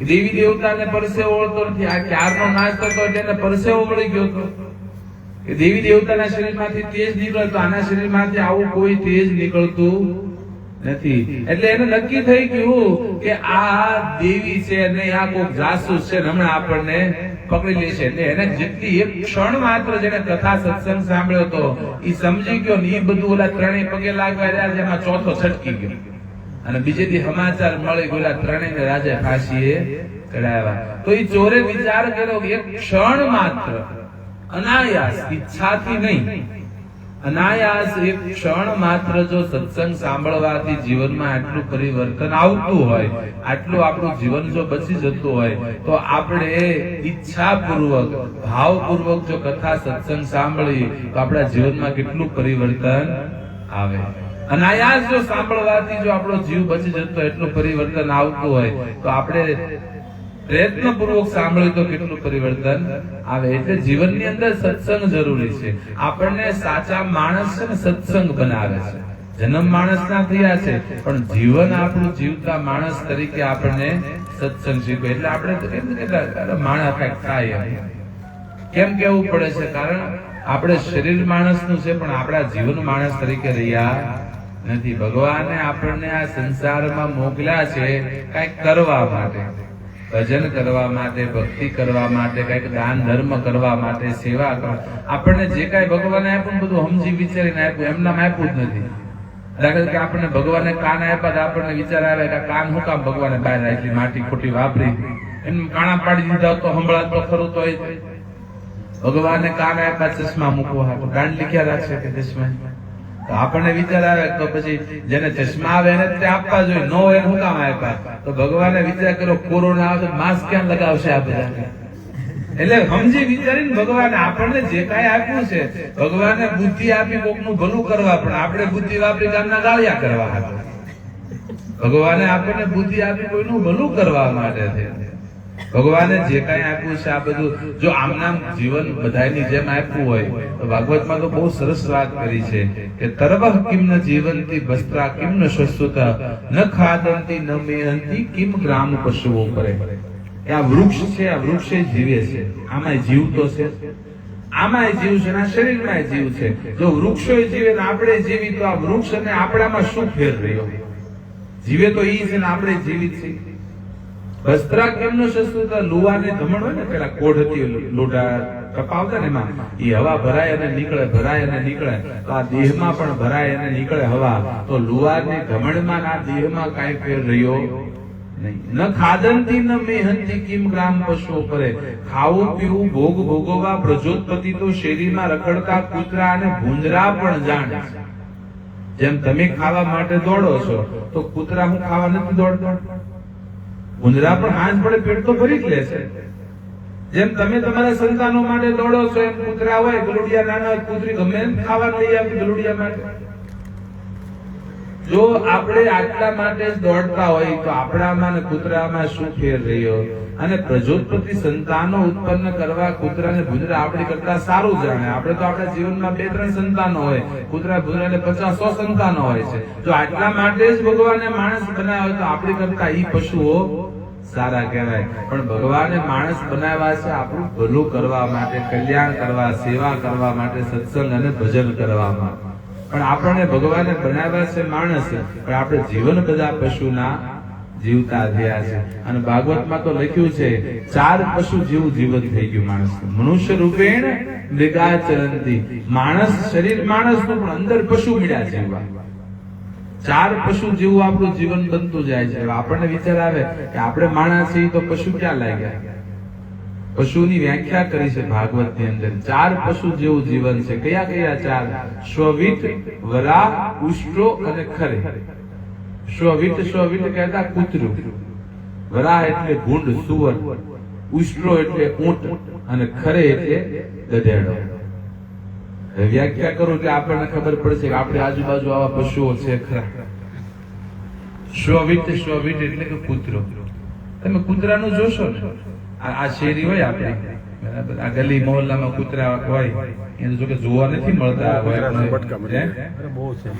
દેવી દેવતાને પરસેવો વળતો નથી. આ ક્યારનો નાચ થતો એટલે એને પરસેવો વળી ગયો હતો કે દેવી દેવતાના શરીરમાંથી તેજ નીકળતો, આના શરીરમાંથી આવું કોઈ તેજ નીકળતું નથી. એટલે એને નક્કી થઈ ગયું કે આ દેવી છે અને આ કોઈ જાસૂસ છે, હમણાં આપણને પકડી લેશે. એટલે એને જેટલી એક ક્ષણ માત્ર જેને કથા સત્સંગ સાંભળ્યો હતો એ સમજી ગયો ને એ બધું ઓલા ત્રણેય પગે લાગવા રહ્યા, જેમાં ચોથો છટકી ગયો. અને બીજે દી સમાચાર મળી ગયેલા ત્રણેયને રાજા ફાંસીએ ચડાવ્યા. તો એ ચોરે વિચાર કર્યો કે એક ક્ષણ માત્ર અનાયાસ, ઈચ્છાથી નહીં, અનાયાસ એક ક્ષણ માત્ર જો સત્સંગ સાંભળવાથી જીવનમાં આટલું પરિવર્તન આવતું હોય, આટલું આપણું જીવન જો બચી જતું હોય, તો આપણે ઈચ્છાપૂર્વક ભાવપૂર્વક જો કથા સત્સંગ સાંભળી તો આપણા જીવનમાં કેટલું પરિવર્તન આવે. અનાયાસ જો સાંભળવાથી જો આપણો જીવ બચી જતો એટલું પરિવર્તન આવતું હોય તો આપણે પ્રયત્નપૂર્વક સાંભળ્યું તો કેટલું પરિવર્તન આવે. એટલે જીવનની અંદર સત્સંગ જરૂરી છે. આપણને સાચા માણસ છે ને સત્સંગ બનાવે છે. જન્મ માણસના થયા છે, પણ જીવન આપણું જીવતા માણસ તરીકે આપણને સત્સંગ શીખવે. એટલે આપણે કેટલા માણસ કઈક થાય કેમ કેવું પડે છે? કારણ આપણે શરીર માણસનું છે, પણ આપણા જીવન માણસ તરીકે રહ્યા નથી. ભગવાને આપણને આ સંસારમાં મોકલ્યા છે કઈક કરવા માટે, ભજન કરવા માટે, ભક્તિ કરવા માટે, કઈક દાન ધર્મ કરવા માટે, સેવા કરવા. આપણને જે કઈ ભગવાને આપ્યું બધું સમજી વિચારીને આપ્યું, એમનામ આપ્યું જ નથી. દાખલા કે આપણને ભગવાને કાન આપ્યા તો આપણને વિચાર આવે કે કાન શું કામ ભગવાને બહાર એટલી માટી ખોટી વાપરી, એમ કાણા પાડી દીધા તો સંભળાત તો ખરું. તો ભગવાને કાન આપ્યા ચશ્મા મૂકવા, કાન લીખ્યા રાખશે કે ચશ્મા. તો આપણને વિચાર આવે તો પછી જેને ચશ્મા આવે એને તે આપવા જોઈએ, ન હોય શું કામ આપ્યા? તો ભગવાને વિચાર કર્યો કોરોના આવે તો માસ્ક ક્યાં લગાવશે આ બધા? એટલે સમજી વિચારીને ભગવાને આપણને જે કાંઈ આપ્યું છે, ભગવાને બુદ્ધિ આપી કોકનું ભલું કરવા, પણ આપણે બુદ્ધિ વાપરી ગામના ગાળિયા કરવા હતા. ભગવાને આપણને બુદ્ધિ આપી કોઈનું ભલું કરવા માટે છે. ભગવાને જે કાંઈ આપ્યું છે આ બધું જો આમનામ જીવન બધાની જેમ આપ્યું હોય તો ભાગવતમાં તો બહુ સરસ વાત કરી છે કે તરવહ કિમ ન જીવંતી વસ્ત્રા કિમ ન શસ્વતા ન ખાદંતી ન મેહંતી કિમ ગ્રામ પશુઓ કરે. આ વૃક્ષ છે, આ વૃક્ષે જીવે છે, આમાં જીવતો છે, આમાં જીવ છે, આ શરીરમાં જીવ છે. જો વૃક્ષો જીવે ને આપણે જીવી તો આ વૃક્ષ અને આપણામાં શું ફેર રહ્યો? જીવે તો ઈ છે ને આપણે જીવિત છીએ. વસ્ત્રા કેમનો શસ્ત્રતા લુવાને ધમણ હોય ને, પેલા કોઢ હતી લોઢા કપાવતા ને એમાં એ હવા ભરાય અને નીકળે, ભરાય અને નીકળે. તો આ દેહમાં પણ ભરાય અને નીકળે હવા. તો લુવાને ધમણમાં આ દેહમાં કાંઈ ફેર રહ્યો નહીં. ન ખાદંતી ન મેહંતી કિમ ગ્રામ પશુઓ કરે. ખાવું પીવું ભોગ ભોગવવા પ્રજોત્પતિ તો શેરીમાં રખડતા કૂતરા અને ભૂંજરા પણ જાણે. જેમ તમે ખાવા માટે દોડો છો તો કૂતરા હું ખાવા નથી દોડતો, ભૂંજરા પણ હાંજ પડે પેટ તો ભરી જ લે છે. જેમ તમે તમારા સંતાનો માટે દોડો છો એમ કૂતરા હોય, ગલુડિયા નાના હોય, કૂતરી ગમે એમ ખાવા લઈ આવે ગલુડિયા માટે. જો આપણે આટલા માટે જ દોડતા હોય તો આપણામાં ને કૂતરામાં શું ફેર રહ્યો? અને પ્રજોત્પતિ સંતાનો ઉત્પન્ન કરવા કૂતરા ને ભૂંજરા આપણી કરતા સારું જાણે. આપણે તો આપણા જીવનમાં 2-3 સંતાનો હોય, કૂતરા ભૂંજરા ને 50-100 સંતાનો હોય છે. જો આટલા માટે જ ભગવાને માણસ બનાવ્યો તો આપણી કરતા ઈ પશુઓ સારા કહેવાય. પણ ભગવાને માણસ બનાવ્યા છે આપણું ભલું કરવા માટે, કલ્યાણ કરવા, સેવા કરવા માટે, સત્સંગ અને ભજન કરવા માટે. પણ આપણને ભગવાને બનાવ્યા છે માણસ, પણ આપણે જીવન બધા પશુના જીવતા થયા છે. અને ભાગવતમાં તો લખ્યું છે 4 પશુ જેવું જીવન થઈ ગયું માણસ. મનુષ્ય રૂપેણ મૃગાચરંતી. માણસ શરીર માણસનું, પણ અંદર પશુ મળ્યા જીવવા. 4 પશુ જેવું આપણું જીવન બનતું જાય છે. આપણને વિચાર આવે કે આપણે માણસ છીએ તો પશુ ક્યાં લાગ્યા? પશુની વ્યાખ્યા કરી છે ભાગવતની અંદર. 4 પશુ જેવું જીવન છે. કયા કયા 4? શ્વવિત, વરાહ, ઉષ્ટ્રો અને ખરે. શ્વવિત કહેતા કૂતરું, વરાહ એટલે ભૂંડ સુવર, ઉષ્ટ્રો એટલે ઊંટ અને ખરે એટલે ગધેડો. વ્યાખ્યા કરું એટલે આપણને ખબર પડશે કે આપણી આજુબાજુ આવા પશુઓ છે ખરા. શ્વવિત એટલે કે કૂતરો. તમે કૂતરાનું જોશો ને, આ શેરી હોય આપણે બરાબર, આ ગલી મોહલ્લામાં કૂતરા હોય એને જો કે જોવા નથી મળતા હોય,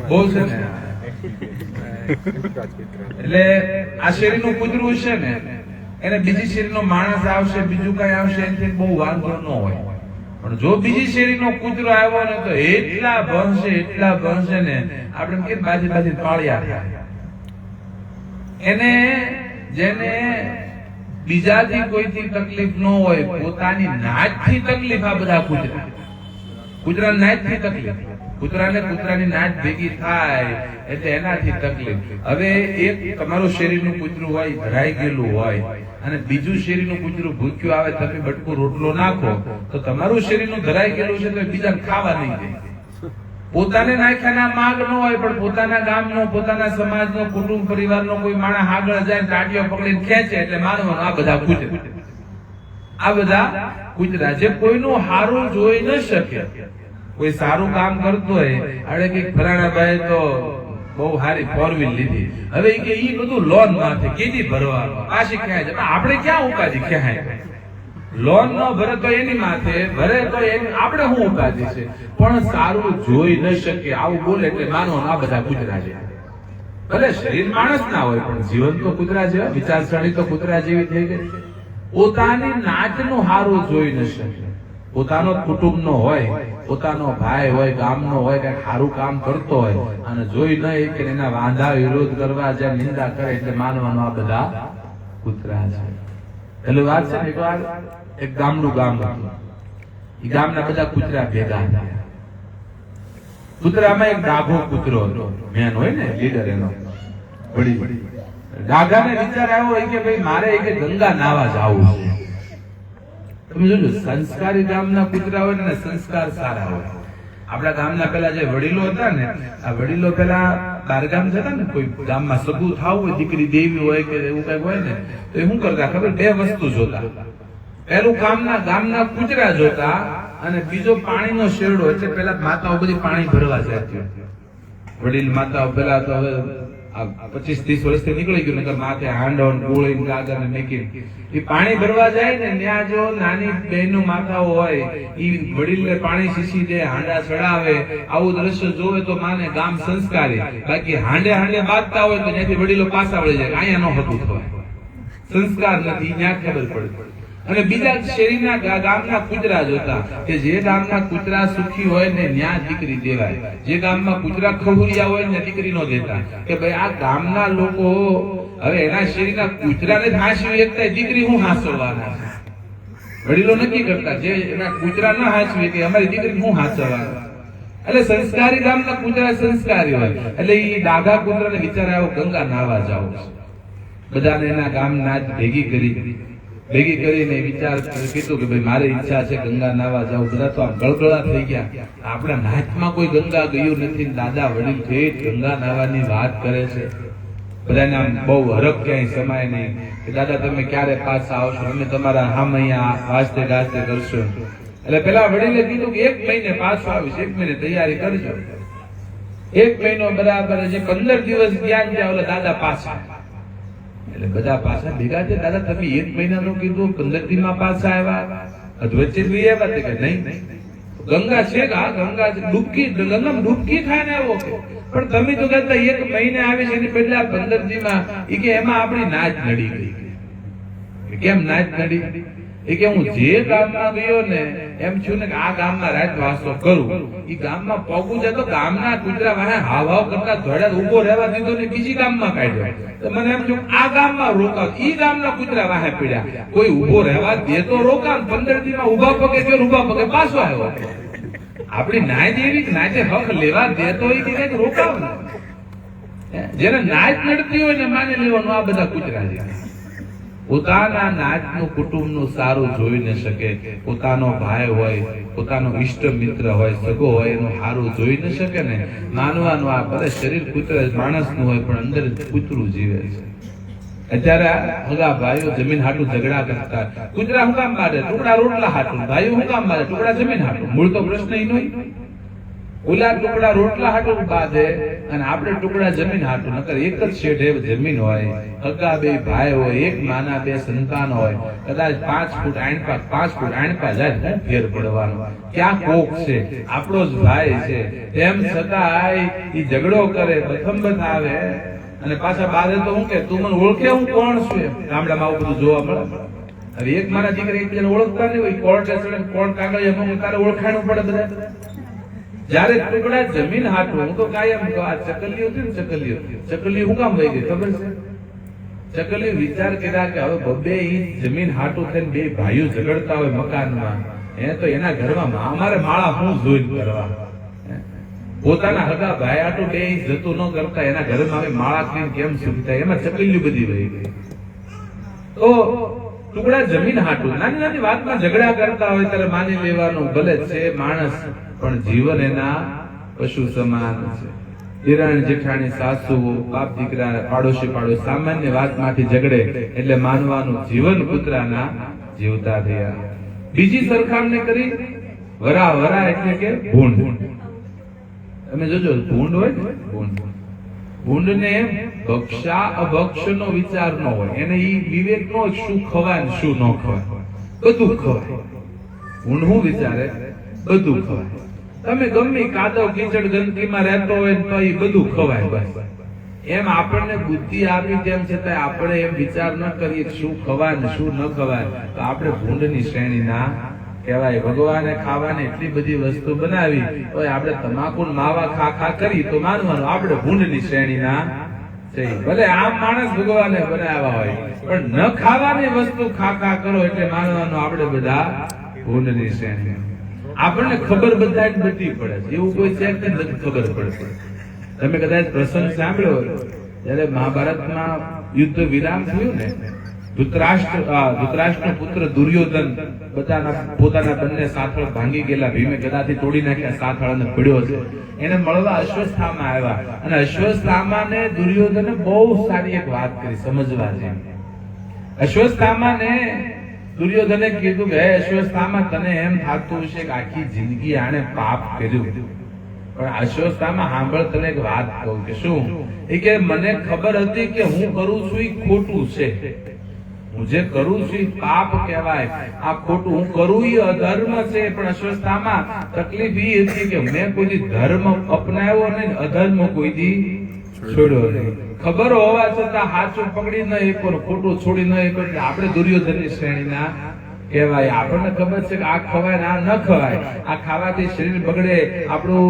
બહુ છે ને. એટલે આ શેરીનું કૂતરું છે ને, એને બીજી શેરીનો માણસ આવશે, બીજું કઈ આવશે એનાથી બહુ વાંધો ન હોય. પણ જો બીજી શેરીનો કૂતરો આવ્યો ને તો એટલા ભણશે ને આપણે કેમ બાજી પાળ્યા. એને જેને બીજાથી કોઈથી તકલીફ ન હોય, પોતાની નાચથી તકલીફ. આ બધા કૂતરા નાચથી તકલીફ. કૂતરાની નાચ ભેગી થાય એટલે એનાથી તકલીફ. હવે એક તમારું શેરીનું કૂતરું હોય, ધરાઈ ગયેલું હોય, અને બીજું શેરીનું કૂતરું ભૂખ્યું આવે, તમે બટકું રોટલો નાખો તો તમારું શેરીનું ધરાઈ ગયેલું છે તો બીજાને ખાવા નહીં દે. પોતાને નાખ્યાના માગ ન હોય, પણ પોતાના ગામનો, પોતાના સમાજનો, કુટુંબ પરિવારનો કોઈ માણસ આગળ જાય, ટાટીઓ પકડીને ખેંચે એટલે મારવાનું. આ બધા કૂતરા જે કોઈનું સારું જોઈ ન શકે. કોઈ સારું કામ કરતું હોય, અરે કે ફલાણા ભાઈ તો બહુ સારી 4 વ્હીલ લીધી. હવે ઈ કે ઈ બધું લોન માથે કેદી ભરવાનું, પાછી ક્યાં છે? આપણે ક્યાં ઉપાધિ ક્યાં? લોન ન ભરે તો એની માથે, ભરે તો એની, આપણે શું ઉપાધિ છે? પણ સારું જોઈ ન શકે આવું બોલે એટલે માનો આ બધા કૂતરા છે. ભલે શરીર માણસ ના હોય પણ જીવન તો કૂતરા જેવા, વિચારસરણી તો કૂતરા જેવી થઈ ગઈ. પોતાની નાચનું હારું જોઈ ન શકે. પોતાનો કુટુંબનો હોય, પોતાનો ભાઈ હોય, ગામનો હોય, કઈક સારું કામ કરતો હોય અને જોઈ ન કે એના વાંધા વિરોધ કરવા જ્યાં નિંદા કરે એટલે માનવાનું આ બધા કૂતરા છે. એટલે વાત છે ને, એકવાર એક ગામનું ગામ હતું. એ ગામના બધા કૂતરા ભેગા થયા. કૂતરામાં એક ડાઘો કૂતરો હતો, મેન હોય ને લીડર એનો. વળી ડાઘાને વિચાર આવ્યો કે ભાઈ મારે કે ગંગા નાવા જાવું છે. તમે જોજો, સંસ્કારી ગામના કૂતરા હોય ને સંસ્કાર સારા હોય. આપણા ગામના પેલા જે વડીલો હતા ને, આ વડીલો પેલા બારગામ જતા ને, કોઈ ગામમાં સગું થાવું હોય, દીકરી દેવી હોય કે એવું કઈક હોય ને, તો એ શું કરતા ખબર? 2 વસ્તુ જોતા. પેલું ગામના કૂતરા જોતા અને બીજો પાણીનો શેરડો. એટલે પેલા માતાઓ બધી પાણી ભરવા જતી. વડીલ માતાઓ પેલા તો હવે 25-30 વર્ષથી નીકળી ગયું, નકર માથે હાંડો ગોળી ગાગર ને મેકી એ પાણી ભરવા જાય ને, ત્યાં જો નાની બહેનો માતાઓ હોય એ વડીલને પાણી સીસી દે, હાંડા ચડાવે. આવું દ્રશ્ય જોવે તો માને ગામ સંસ્કારી. બાકી હાંડે બાંધતા હોય તો ત્યાંથી વડીલો પાછા વળી જાય, અહીંયા ન હતું થવાય. સંસ્કાર નથી, ત્યાં ખબર પડે. અને બીજા શેરીના ગામના કૂતરા જોતા કે જે ગામના કૂતરા સુખી હોય ને ત્યાં દીકરી દેવાય, જે ગામમાં કૂતરા ખવડિયા હોય ને દીકરી નો દેતા. કે ભાઈ આ ગામના લોકો હવે એના શેરીના કૂતરાને જ હાંસવી એકતા, દીકરી હું હાંસવાના છે. વડીલો નક્કી કરતા જે એના કૂતરા ના હાંસવી કે અમારી દીકરી હું હાંસવાના. એટલે સંસ્કારી ગામના કૂતરા સંસ્કારી હોય. એટલે એ ડાઘા કૂતરાને વિચાર આવ્યો ગંગા નાવા જાવ. બધાને એના ગામના ભેગી કરીને વિચાર કીધું કે ભાઈ મારી ઈચ્છા છે ગંગા નાવા જાવ. બધા તો આમ ગળગળા થઈ ગયા. આપણા નાચમાં કોઈ ગંગા ગયું નથી. દાદા વડીલ ઠેઠ ગંગા નાવાની વાત કરે છે. બધાને આમ બહુ હરખ ક્યાંય સમાય નહીં કે દાદા તમે ક્યારે પાછા આવશો, અમે તમારા હામ અહીંયા વાજતે ગાજતે કરશો. એટલે પેલા વડીલે કીધું કે 1 મહિને પાછો આવીશ, 1 મહિને તૈયારી કરજો. 1 મહિનો બરાબર છે, 15 દિવસ ગયા ત્યાં ઓલા દાદા પાછા. એટલે બધા પાછા ભેગા છે. દાદા તમે 1 મહિનાનું કીધું, 15 દીમાં પાછા આવ્યા, વચ્ચે લઈ આવ્યા કે નહીં? ગંગા છે કે આ ગંગા ગંગામાં ડૂબકી ખાઈને આવ્યો કે? પણ તમે તો કહેતા 1 મહિને આવે છે એની પહેલા 15 દીમાં એ કે એમાં આપણી નાચ નડી ગઈ. કેમ નાચ નડી? એ કે હું જે ગામમાં ગયો ને એમ થયું ને કે આ ગામમાં રાત વાસો કરું. એ ગામમાં પગું જાય તો ગામના કૂતરા વાહે હાવ કરતા ધોળ્યા ઉભો રહેવા દીધો ને બીજી ગામમાં કાઢ્યો. તો મને એમ થયું આ ગામમાં રોકાવ. ઈ ગામના કૂતરા વાહે પડ્યા. કોઈ ઉભો રહેવા દે તો રોકાવ. 15 દીમાં ઉભા પગે ગયો, ઉભા પગે પાછો આવ્યો. આપણી નાચ એવી નાચે હક લેવા દે તો એ કઈક રોકાવ ને. જેને નાચ નડતી હોય ને માની લેવાનું આ બધા કૂતરા છે. પોતાના નાચનું કુટુંબનું સારું જોઈ ન શકે. પોતાનો ભાઈ હોય, પોતાનો ઈષ્ટ મિત્ર હોય, સગો હોય એનું સારું જોઈ ન શકે ને. માનવાનું આ ભલે શરીર કૂતરા માણસનું હોય પણ અંદર કૂતરું જીવે છે. અત્યારે હગા ભાઈઓ જમીન હાટું ઝઘડા કરતા. કૂતરા હું કામ મારે? ટુકડા રોટલા હાટું. ભાઈઓ હું કામ મારે? ટુકડા જમીન હાટું. મૂળ તો પ્રશ્ન ઈ નહીં. ઓલા ટુકડા રોટલા હાટું બાંધે અને આપણે ટુકડા જમીન હાટું. નકર એક જ શેઢે જમીન હોય, હગા 2 ભાઈ હોય, 1 માના 2 સંતાન હોય, કદાચ 5 ફૂટ આણપા જાય ને ફેર પડવાનો. ક્યાં કોક છે? આપણો જ ભાઈ છે. તેમ છતાં ઈ ઝઘડો કરે, બથમ આવે અને પાછા બારે તો હું કે તું મને ઓળખે હું કોણ છું? ગામડામાં આવું બધું જોવા મળે. હવે એક મારા દીકરા એકબીજાને ઓળખતા નહીં હોય, કોર્ટે ચડે, કોર્ટ કાગળિયા તારે ઓળખાણું પડે બધા. જયારે ટુકડા જમીન હાટું, હું તો કાયમ આ ચકલીઓ હતી ને, ચકલીઓ હું કામ વહી ગઈ ખબર છે? ચકલીઓ વિચાર કર્યા કે હવે 2 ઇંચ જમીન હાટું થઈને 2 ભાઈઓ ઝઘડતા હોય મકાનમાં, તો એના ઘરમાં અમારે માળા હું જોઈને કરવા. પોતાના હગા ભાઈ હાટું 2 ઇંચ જતું ન કરતા એના ઘરમાં હવે માળા કરીને કેમ સુખ થાય? એમાં ચકલીઓ બધી વહી ગઈ. તો ટુકડા જમીન હાટું નાની નાની વાતમાં ઝઘડા કરતા હોય ત્યારે માની લેવાનું ભલે છે માણસ પણ જીવન એના પશુ સમાન છે. દેરાણી જેઠાણી, સાસુઓ, બાપ દીકરા, પાડોશી સામાન્ય વાતમાંથી ઝઘડે એટલે માનવાનું જીવન કૂતરાના જીવતા થયા. બીજી સરખામણી કરી વરા એટલે કે ભૂંડ. તમે જોજો ભૂંડ હોય ને, ભૂંડ ભૂંડને ભક્ષા અભક્ષનો વિચાર ન હોય, એને ઈ વિવેક ન હોય શું ખવાય ને શું ન ખવાય, બધું ખવાય. ભૂંડ શું વિચારે? બધું ખવાય. તમે ગમે કાદવ કીચડ ગંદકીમાં રહેતો હોય તો એ બધું ખવાય. બસ એમ આપણને બુદ્ધિ આપી તેમ છતાં આપણે એમ વિચાર ન કરીએ શું ખવાય ને શું ન ખવાય, તો આપણે ભૂંડની શ્રેણી ના કહેવાય. ભગવાને ખાવાની એટલી બધી વસ્તુ બનાવી તો આપણે તમાકુ માવા ખા ખા કરી તો માનવાનું આપણે ભૂંડની શ્રેણી ના છે. ભલે આમ માણસ ભગવાને બનાવ્યા હોય પણ ન ખાવાની વસ્તુ ખા ખા કરો એટલે માનવાનું આપણે બધા ભૂંડની શ્રેણી. આપણને ખબર બધા બધી પડે છે, એવું કોઈ છે કે નથી ખબર પડે. તમે કદાચ પ્રસંગ સાંભળ્યો જયારે મહાભારતમાં યુદ્ધ વિરામ થયું ને, ધૃતરાષ્ટ્રનો પુત્ર દુર્યોધન પોતાના બંને સાથળ ભાંગી ગયેલા ભીમે ગદાથી તોડી નાખ્યા, સાથળને પડ્યો છે. એને મળવા અશ્વસ્થામા આવ્યા અને અશ્વસ્થામાને દુર્યોધને બહુ સારી એક વાત કરી સમજવા જેવી. અશ્વસ્થામાને દુર્યોધને કીધું કે હે અશ્વસ્થામા, તને એમ થતું હશે કે આખી જિંદગી આણે પાપ કર્યું, પણ અશ્વસ્થામા સાંભળ, તને એક વાત કહું. કે શું? એ કે મને ખબર હતી કે હું કરું છું એ ખોટું છે, હું જે કરું છું એ પાપ કહેવાય, આ ખોટું હું કરું એ અધર્મ છે. પણ અશ્વસ્થામા તકલીફ એ હતી કે મેં કોઈ ધર્મ અપનાવ્યો નહીં, અધર્મ કોઈ દી છોડ્યો નહીં. ખબર હોવા છતાં સાચું પકડી ન એક ખોટું છોડી ન એક, આપણે દુર્યોધનની શ્રેણીના કહેવાય. આપણને ખબર છે કે આ ખવાય ને આ ન ખવાય, આ ખાવાથી શરીર બગડે, આપણું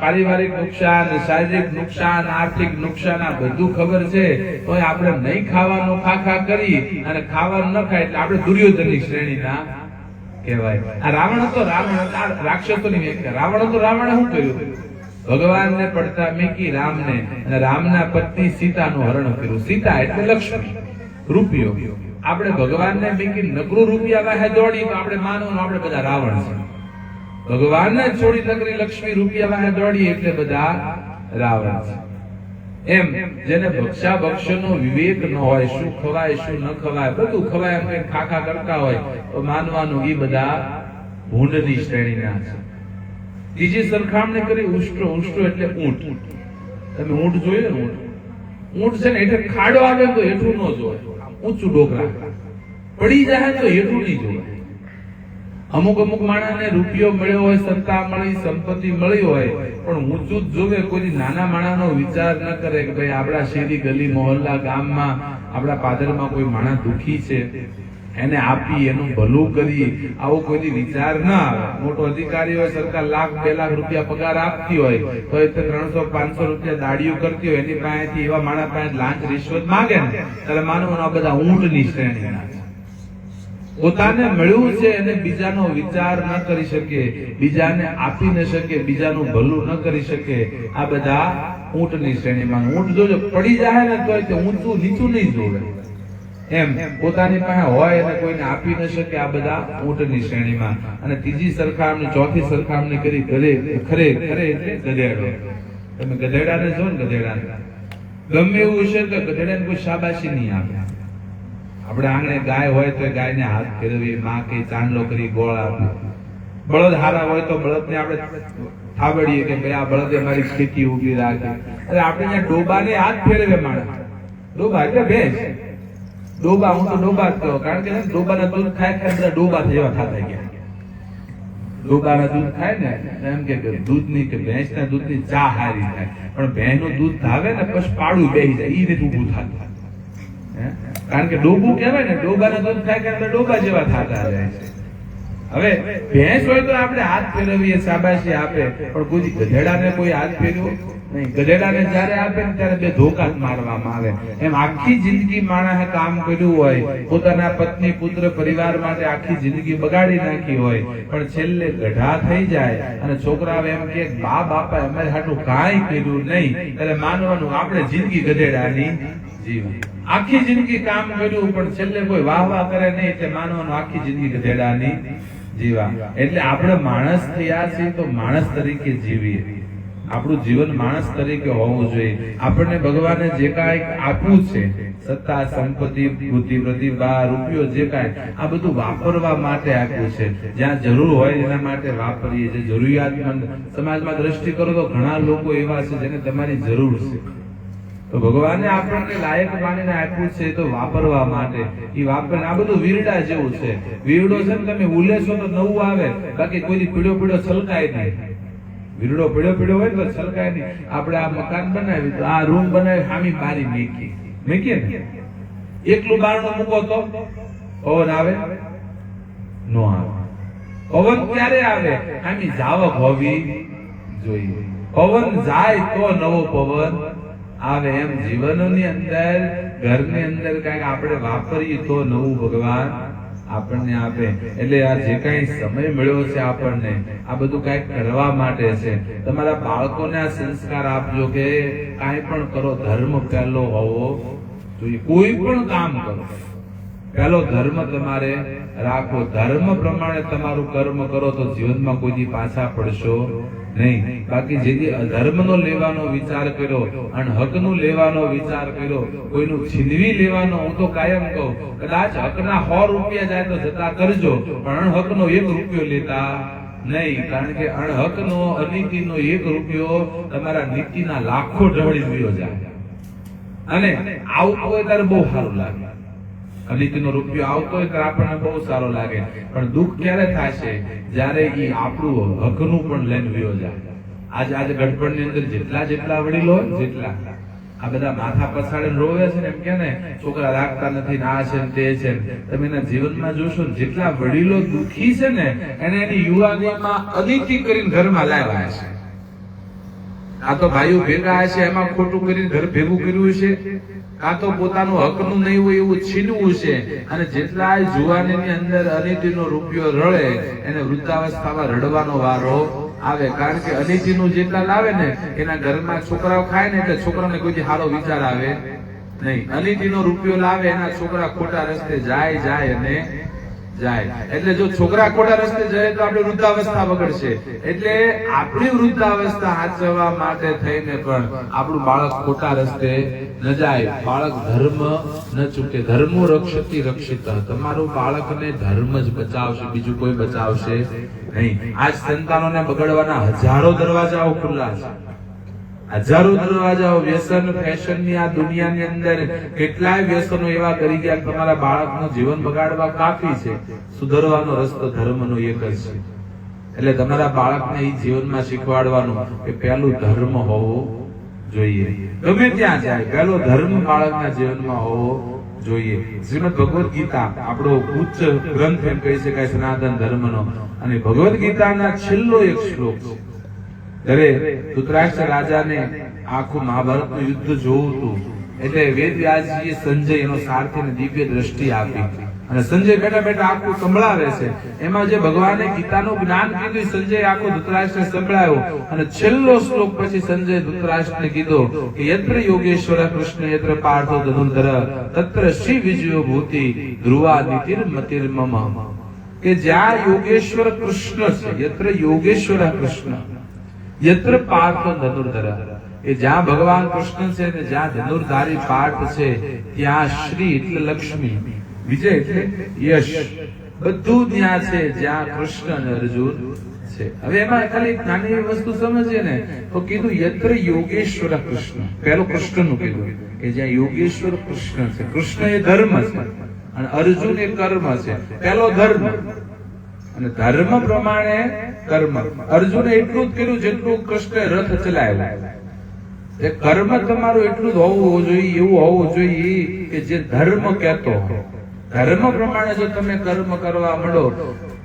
પારિવારિક નુકસાન, શારીરિક નુકસાન, આર્થિક નુકસાન આ બધું ખબર છે, તો આપણે નહીં ખાવાનું ખા ખા કરી અને ખાવાનું ન ખાય એટલે આપણે દુર્યોધનની શ્રેણીના કહેવાય. આ રાવણ હતો, રાવણ રાક્ષસોની વ્યાખ્યા. રાવણ હતો, રાવણે શું કર્યું? ભગવાનને પડતા મેકી રામને, અને રામના પત્ની સીતાનું હરણ કર્યું. સીતા એટલે લક્ષ્મી, રૂપિયો. આપણે ભગવાનને મેકી નકરું રૂપિયા વાહે દોડી તો આપણે માનવાનું આપણે બધા રાવણ છે. ભગવાનને છોડી નકરી લક્ષ્મી રૂપિયા વાહે દોડી એટલે બધા રાવણ છે. એમ જેને ભક્ષા ભક્ષનો વિવેક ન હોય, શું ખવાય શું ન ખવાય બધું ખવાય એમ કઈ ખાખા કરતા હોય તો માનવાનું એ બધા ભૂંડની શ્રેણીના છે. ત્રીજી સરખામણી કરી ઉષ્ટ્રો. ઉષ્ટ્રો એટલે ઊંટ. તમે ઊંટ જોયું ને? ઊંટ છે ને એટલે ખાડો આવે તો હેઠું ન જોવાય, ઊંચું ડોકરા પડી જાય તો હેઠું નહીં જોવાય. અમુક માણસને રૂપિયો મળ્યો હોય, સત્તા મળી, સંપત્તિ મળી હોય, પણ ઊંચું જ જોવે. કોઈ નાના માણસનો વિચાર ન કરે કે ભાઈ આપણા શેરી ગલી મોહલ્લા ગામમાં આપણા પાદરમાં કોઈ માણસ દુખી છે, એને આપી એનું ભલું કરી, આવો કોઈ વિચાર ના આવે. મોટો અધિકારી હોય, સરકાર લાખ 2 લાખ રૂપિયા પગાર આપતી હોય તો એ 300-500 રૂપિયા દાડીઓ કરતી હોય, એની પાસેથી એવા માણસ પાસે લાંચ રિશ્વત માંગે ને ત્યારે માનવાનું આ બધા ઊંટની શ્રેણીના છે. પોતાને મળ્યું છે એને બીજાનો વિચાર ન કરી શકે, બીજાને આપી ન શકે, બીજાનું ભલું ન કરી શકે, આ બધા ઊંટની શ્રેણીમાં. ઊંટ જોજો પડી જાય ને તો ઊંચું નીચું નહીં જોવે. એમ પોતાની પાસે હોય અને કોઈને આપી ન શકે, આ બધા ઊંટની શ્રેણીમાં. અને ત્રીજી સરખામણી, ચોથી સરખામણી કરી ખરે એટલે ગધેડો. તમે ગધેડાને જો ને, ગધેડાને ગમે એવું છે કે ગધેડાને કોઈ શાબાશી નહીં આપે. આપણે આંગણે ગાય હોય તો ગાયને હાથ ફેરવી, માં કે ચાંદલો કરી ગોળ આપે. બળદ હારા હોય તો બળદને આપણે થાબડીએ કે ભાઈ આ બળદે મારી ખેતી ઉભી રાખે. અરે આપણે ત્યાં ડોબાને હાથ ફેરવે માણસ. ડોબા એટલે ભેંસ. ડોબા, હું તો ડોબા જ કહું, કારણ કે ડોબાના દૂધ ખાય બધા ડોબા જેવા થતા ગયા. ડોબાના દૂધ ખાય ને એમ કે દૂધની કે ભેંસના દૂધની ચા હારી થાય, પણ ભેંસનું દૂધ ધાવે ને પછી પાડું બેસી જાય, ઈ રીતે ઊભું થતું. કારણ કે ડોબું કહેવાય ને, ડોબાના દૂધ ખાય કે ડોબા જેવા થતા જાય છે. હવે ભેંસ હોય તો આપણે હાથ ફેરવીએ, શાબાશી આપે, પણ કોઈ ગધેડાને કોઈ હાથ ફેરવો નહીં. ગધેડાને જયારે આપે ને ત્યારે 2 ધોકા મારવામાં આવે. એમ આખી જિંદગી માણસે કામ કર્યું હોય, પોતાના પત્ની પુત્ર પરિવાર માટે આખી જિંદગી બગાડી નાખી હોય, પણ છેલ્લે ગઢા થઈ જાય અને છોકરાઓ એમ કે બા બાપા અમારે હાટું કાંઈ કર્યું નહીં, ત્યારે માનવાનું આપણે જિંદગી ગધેડાની જીવી. આખી જિંદગી કામ કર્યું પણ છેલ્લે કોઈ વાહ વાહ કરે નહીં એટલે માનવાનું આખી જિંદગી ગધેડાની જીવા. એટલે આપણે માણસ થયા છીએ તો માણસ તરીકે જીવીએ. આપણું જીવન માણસ તરીકે હોવું જોઈએ. આપણને ભગવાને જે કાંઈ આપ્યું છે, સત્તા, સંપત્તિ, બુદ્ધિ, પ્રતિભા, રૂપિયો, જે કાંઈ આ બધું વાપરવા માટે આપ્યું છે. જ્યાં જરૂર હોય એના માટે વાપરીએ. જે જરૂરિયાતમંદ સમાજમાં દ્રષ્ટિ કરો તો ઘણા લોકો એવા છે જેને તમારી જરૂર છે, તો ભગવાને આપણને લાયક માનીને આપ્યું છે તો વાપરવા માટે. ઈ વાપરે આ બધું વીરડા જેવું છે. વીરડો છે ને તમે ઉલેશો તો નવું આવે, બાકી કોઈ પીળો પીળો છલકાય નહીં. વીરડો પીળો પીળો હોય તો છલકાય નહીં. આપણે આ મકાન બનાવી તો આ રૂમ બનાવી હામી બારી મૂકીએ ને, એકલું બારણું મૂકો તો પવન આવે નો આવે. પવન ક્યારે આવે? હામી જાવક હોવી જોઈએ. પવન જાય તો નવો પવન આવે. એમ જીવનની અંદર, ઘરની અંદર કઈક આપણે વાપરીએ તો નવું ભગવાન આપણને આપે. એટલે આ જે કઈ સમય મળ્યો છે આપણને, આ બધું કઈક કરવા માટે છે. તમારા બાળકોને આ સંસ્કાર આપજો કે કાંઈ પણ કરો, ધર્મ પહેલો હોવો જોઈએ. કોઈ પણ કામ કરો, પહેલો ધર્મ તમારે રાખો. ધર્મ પ્રમાણે તમારું કર્મ કરો તો જીવનમાં કોઈ પાછા પડશો નહીં. બાકી જેથી અધર્મનો લેવાનો વિચાર કર્યો, અણહકનું લેવાનો વિચાર કર્યો, કોઈનું છીનવી લેવાનો, હું તો કાયમ કહું, કદાચ હકના 100 રૂપિયા જાય તો જતા કરજો, પણ અણહકનો 1 રૂપિયો લેતા નહીં. કારણ કે અણહકનો, અનીતિનો 1 રૂપિયો તમારા નીતિના લાખો ઢવળી ગયો જાય. અને આવતો હોય ત્યારે બહુ સારું લાગે. અનીતિનો રૂપિયો આવતો હોય ત્યારે આપણને બહુ સારો લાગે. પણ દુઃખ ક્યારે થશે? જ્યારે ઈ આપણું હકનું પણ લઈને વયો જાય. આજે ગઢપણની અંદર જેટલા વડીલો હોય, જેટલા આ બધા માથા પછાડીને રોવે છે ને, એમ કે ને છોકરા રાખતા નથી ને આ છે ને તે છે. તમે એના જીવનમાં જોશો, જેટલા વડીલો દુઃખી છે ને, એને એની યુવાનીમાં અનીતિ કરીને ઘરમાં લાવ્યા છે. આ તો ભાઈઓ ભેગા છે, એમાં ખોટું કરીને ઘર ભેગું કર્યું છે, કાં તો પોતાનું હકનું નહીં હોય એવું છીનવું છે. અને જેટલા જુવાનીની અંદર અનીતિનો રૂપિયો રળે, એને વૃદ્ધાવસ્થામાં રડવાનો વારો આવે. કારણ કે અનીતિનું જેટલા લાવે ને, એના ઘરમાં છોકરાઓ ખાય ને, એટલે છોકરાને કોઈ સારો વિચાર આવે નહીં. અનીતિનો રૂપિયો લાવે, એના છોકરા ખોટા રસ્તે જાય અને જાય. એટલે જો છોકરા ખોટા રસ્તે જાય તો આપણી વૃદ્ધાવસ્થા બગડશે. એટલે આપણી વૃદ્ધાવસ્થા સાચવવા માટે થઈને પણ આપણું બાળક ખોટા રસ્તે ન જાય, બાળક ધર્મ ન ચૂકે. ધર્મો રક્ષતી રક્ષિત. તમારું બાળકને ધર્મ જ બચાવશે, બીજું કોઈ બચાવશે નહીં. આજ સંતાનોને બગડવાના હજારો દરવાજાઓ ખુલ્લા છે. હજારો દરવાજાઓ. વ્યસન, ફેશનની આ દુનિયાની અંદર કેટલાય વ્યસનો એવા કરી ગયા, તમારા બાળકનું જીવન બગાડવા કાફી છે. સુધરવાનો રસ્તો ધર્મનો એક જ છે. એટલે તમારા બાળકને એ જીવનમાં શીખવાડવાનું કે પહેલું ધર્મ હોવો જોઈએ. ગમે ત્યાં જાય, પહેલો ધર્મ બાળકના જીવનમાં હોવો જોઈએ. શ્રીમદ ભગવદ ગીતા આપણો ઉચ્ચ ગ્રંથ એમ કહી શકાય સનાતન ધર્મનો. અને ભગવદ ગીતાના છેલ્લો એક શ્લોક છે. ત્યારે ધૃતરાષ્ટ્ર રાજાને આખું મહાભારતનું યુદ્ધ જોવું હતું. એટલે વેદવ્યાસજીએ સંજય એનો સારથીને દિવ્ય દ્રષ્ટિ આપી. અને સંજય બેઠા બેઠા આખું સંભળાવે છે. એમાં જે ભગવાને ગીતાનું જ્ઞાન કીધું, સંજય આખો ધૃતરાષ્ટ્ર સંભળાયો. અને છેલ્લો શ્લોક પછી સંજય ધૃતરાષ્ટ્રને કીધો કે યત્ર યોગેશ્વર કૃષ્ણ યત્ર પાર્થો ધનુર્ધર તત્ર શ્રી વિજયો ભૂતિ ધ્રુવા નીતિર્મતિર્મમ. કે જ્યાં યોગેશ્વર કૃષ્ણ છે, યત્ર યોગેશ્વર કૃષ્ણ યત્ર પાર્થો ધનુર્ધર, કે જ્યાં ભગવાન કૃષ્ણ છે ને જ્યાં ધનુર્ધારી પાર્થ છે, ત્યાં શ્રી એટલે લક્ષ્મી, વિજય એટલે યશ, બધું ત્યાં છે જ્યાં કૃષ્ણ અને અર્જુન છે. હવે એમાં ખાલી એક નાની એવી વસ્તુ સમજીએ ને તો કીધું યત્ર યોગેશ્વર કૃષ્ણ. પહેલું કૃષ્ણનું કીધું કે જ્યાં યોગેશ્વર કૃષ્ણ છે. કૃષ્ણ એ ધર્મ છે અને અર્જુન એ કર્મ છે. પહેલો ધર્મ અને ધર્મ પ્રમાણે કર્મ. અર્જુને એટલું જ કર્યું જેટલું કૃષ્ણે રથ ચલાવ્યો. કર્મ તમારું એટલું જ હોવું જોઈએ, એવું હોવું જોઈએ કે જે ધર્મ કહેતો હોય. ધર્મ પ્રમાણે જો તમે કર્મ કરવા માંડો,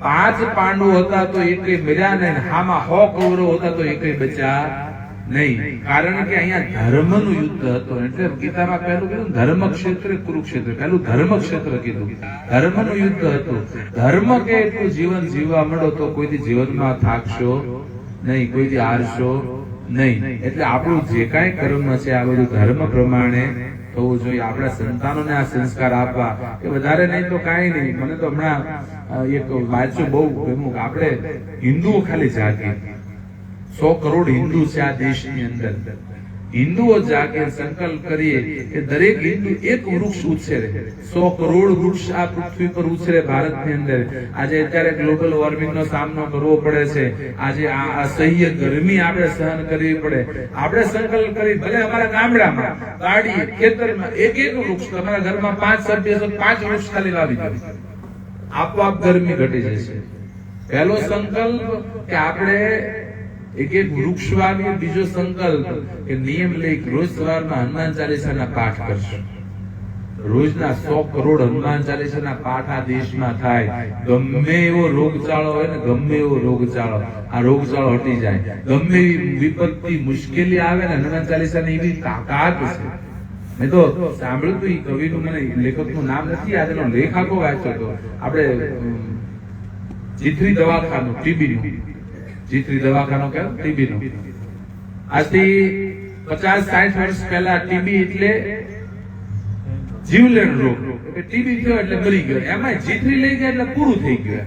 5 પાંડવો હતા તો એકેય મર્યા નહીં, હામાં 100 કૌરવો હતા તો એકેય બચ્યા નહીં. કારણ કે અહીંયા ધર્મનું યુદ્ધ હતું. એટલે ગીતામાં પહેલું કીધું ધર્મ ક્ષેત્ર કુરુક્ષેત્ર. પહેલું ધર્મ ક્ષેત્ર કીધું, ધર્મનું યુદ્ધ હતું. ધર્મ કે એટલું જીવન જીવવા માંડો તો કોઈથી જીવનમાં થાકશો નહીં, કોઈથી હારશો નહીં. એટલે આપણું જે કાંઈ કર્મ છે આ બધું ધર્મ પ્રમાણે થવું જોઈએ. આપણા સંતાનોને આ સંસ્કાર આપવા કે વધારે નહીં તો કાંઈ નહીં. મને તો હમણાં એક વાંચ્યું બહુ ગમ્યું. આપણે હિન્દુઓ ખાલી જાગી, 100 કરોડ હિન્દુ છે આ દેશની અંદર. હિન્દુઓ જાગે સંકલ્પ કરીએ કે દરેક હિન્દુ એક વૃક્ષ ઉછેરે 100 કરોડ વૃક્ષ આ પૃથ્વી પર ઉછેરે ભારતની અંદર આજે અત્યારે ગ્લોબલ વોર્મિંગ નો સામનો કરવો પડે છે આજે આ અસહ્ય ગરમી આપણે સહન કરવી પડે આપણે સંકલ્પ કરી ભલે અમારા ગામડામાં ગાડી ખેતરમાં એક વૃક્ષ તમારા ઘરમાં 5 સભ્ય છે 5 વૃક્ષ ખાલી વાવી દો આપોઆપ ગરમી ઘટી જશે પહેલો સંકલ્પ કે આપણે એક વૃક્ષ વાવીએ બીજો સંકલ્પ કે નિયમ લઈ રોજ સવારમાં હનુમાન ચાલીસાના પાઠ કરશું રોજના 100 કરોડ હનુમાન ચાલીસાના પાઠ આ દેશમાં થાય ગમે એવો રોગચાળો હોય ને ગમે એવો રોગચાળો આ રોગચાળો હટી જાય ગમે એવી વિપત્તિ મુશ્કેલી આવે ને હનુમાન ચાલીસાની એવી તાકાત છે મેં તો સાંભળ્યું હતું એ કવિનું મને લેખકનું નામ નથી આજનો લેખ આખો વાંચ્યો હતો આપણે જીથરી દવાખાનું ટીબીનું જીથરી દવાખાનું કે ટીબીનું આજથી 50-60 વર્ષ પહેલા ટીબી એટલે જીવલેણ રોગ ટીબી થયો એટલે મરી ગયો એમાં જીથરી લઈ ગયા એટલે પૂરું થઈ ગયું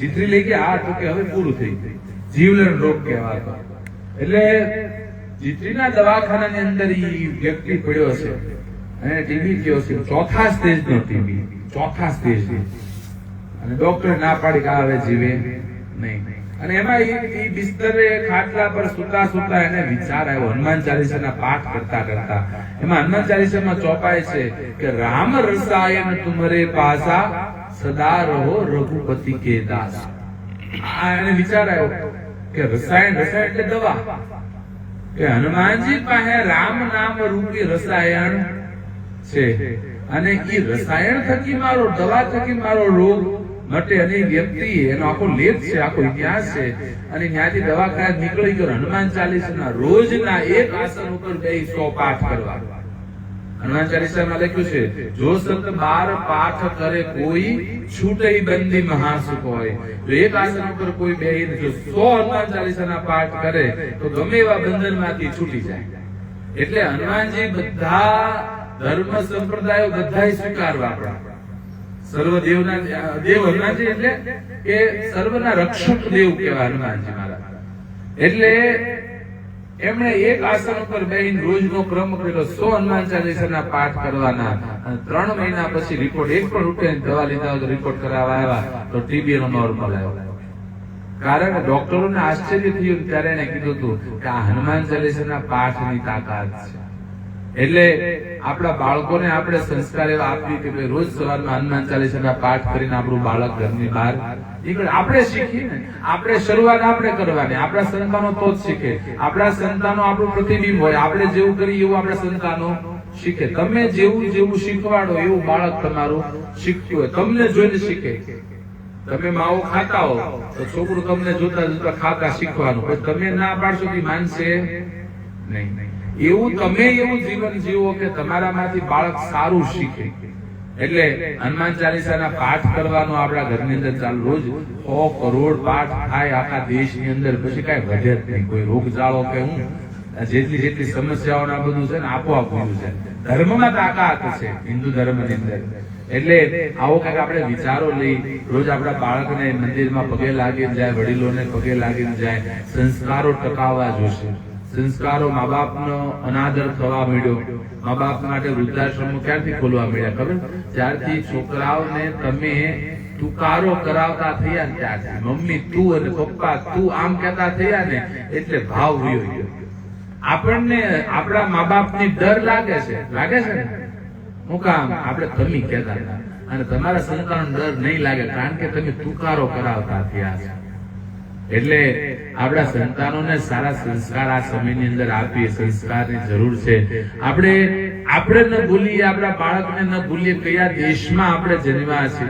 જીથરી લઈ ગયા આ તો કે હવે પૂરું થઈ ગયું જીવલેણ રોગ કહેવાતો એટલે જીથરીના દવાખાનાની અંદર ઈ વ્યક્તિ પડ્યો છે અને ટીબી થયો છે ચોથા સ્ટેજનો ટીબી ચોથા સ્ટેજનો અને ડોક્ટર ના પાડી કે હવે જીવે નહીં અને એમાં એ બિસ્તરે ખાટલા પર સુતા સુતા એને વિચાર આવ્યો હનુમાન ચાલીસાના પાઠ કરતા કરતા એમાં હનુમાન ચાલીસામાં ચોપાય છે કે રામ રસાયન તુમરે પાસા સદા રહો રઘુપતિ કે દાસ આ એને વિચાર આવ્યો કે રસાયણ રસાયણ એટલે દવા કે હનુમાનજી પાસે રામ નામ રૂપી રસાયણ છે અને એ રસાયણ થકી મારો દવા થકી મારો રોગ મટે અને વ્યક્તિ એનો આખો લેખ છે આખો ઇતિહાસ છે અને ત્યાંથી દવાખાના નીકળી ગયો હનુમાન ચાલીસાના રોજના એક આસન ઉપર બેસી 100 પાઠ કરવા હનુમાન ચાલીસામાં લખ્યું છે જો સંત 12 પાઠ કરે કોઈ છૂટે બંદી મહાસુખ હોય જો એક આસન ઉપર કોઈ બેહીને જો 100 હનુમાન ચાલીસાના પાઠ કરે તો ગમે એવા બંધનમાંથી છૂટી જાય એટલે હનુમાનજી બધા ધર્મ સંપ્રદાયો બધાય સ્વીકારવા આપણા સર્વદેવના દેવ હનુમાનજી એટલે કે સર્વના રક્ષક દેવ કહેવાય હનુમાનજી મહારાજ એટલે એમણે એક આસન ઉપર બેહીને રોજનો ક્રમ કર્યો 100 હનુમાન ચાલીસાના પાઠ કરવાના અને 3 મહિના પછી રિપોર્ટ એક પણ ઉઠે દવા લીધા તો રિપોર્ટ કરાવવા આવ્યા તો ટીબી નો નોર્મલ આવ્યો કારણ કે ડોક્ટરોને આશ્ચર્ય થયું ત્યારે એને કીધું હતું કે આ હનુમાન ચાલીસાના પાઠની તાકાત છે એટલે આપણા બાળકોને આપણે સંસ્કાર એવા આપીએ કે ભાઈ રોજ સવારમાં હનુમાન ચાલીસાના પાઠ કરીને આપણું બાળક ઘરની બહાર નીકળે આપણે શીખીએ ને આપણે શરૂઆત આપણે કરવાની આપણા સંતાનો તો જ શીખે આપણા સંતાનો આપણું પ્રતિબિંબ હોય આપણે જેવું કરીએ એવું આપણા સંતાનો શીખે તમે જેવું શીખવાડો એવું બાળક તમારું શીખતું હોય તમને જોઈને શીખે તમે માવો ખાતા હો તો છોકરું તમને જોતા જોતા ખાતા શીખવાનું પણ તમે ના પાડશો કે માનશે નહીં એવું તમે એવું જીવન જીવો કે તમારામાંથી બાળક સારું શીખે એટલે હનુમાન ચાલીસાના પાઠ કરવાનો આપણા ઘરની અંદર ચાલુ રોજ 100 કરોડ પાઠ થાય આખા દેશની અંદર પછી કઈ વધે જ નહીં કોઈ રોગચાળો કે હું જેટલી સમસ્યાઓ બધું છે ને આપોઆપ થયું છે ધર્મમાં તાકાત છે હિન્દુ ધર્મની અંદર એટલે આવો કઈક આપણે વિચારો લઈ રોજ આપણા બાળકને મંદિરમાં પગે લાગીને જાય વડીલોને પગે લાગીને જાય સંસ્કારો ટકાવવા જોશે સંસ્કારો મા બાપનો અનાદર થવા મળ્યો મા બાપ માટે વૃદ્ધાશ્રમો ક્યારથી ખોલવા મળ્યા ખબર જ્યારથી છોકરાઓને તમે તુકારો કરાવતા થયા ને ત્યારથી મમ્મી તું અને પપ્પા તું આમ કહેતા થયા ને એટલે ભાવ વયો ગયો આપણને આપણા મા બાપની ડર લાગે છે ને હું કામ આપણે તમે કહેતા અને તમારા સંતાનનો ડર નહીં લાગે કારણ કે તમે તુકારો કરાવતા થયા છે એટલે આપણા સંતાનોને સારા સંસ્કાર આ સમયની અંદર આપીએ સંસ્કારની જરૂર છે આપણે ન ભૂલીએ આપણા બાળકને ન ભૂલીએ કયા દેશમાં આપણે જન્મ્યા છે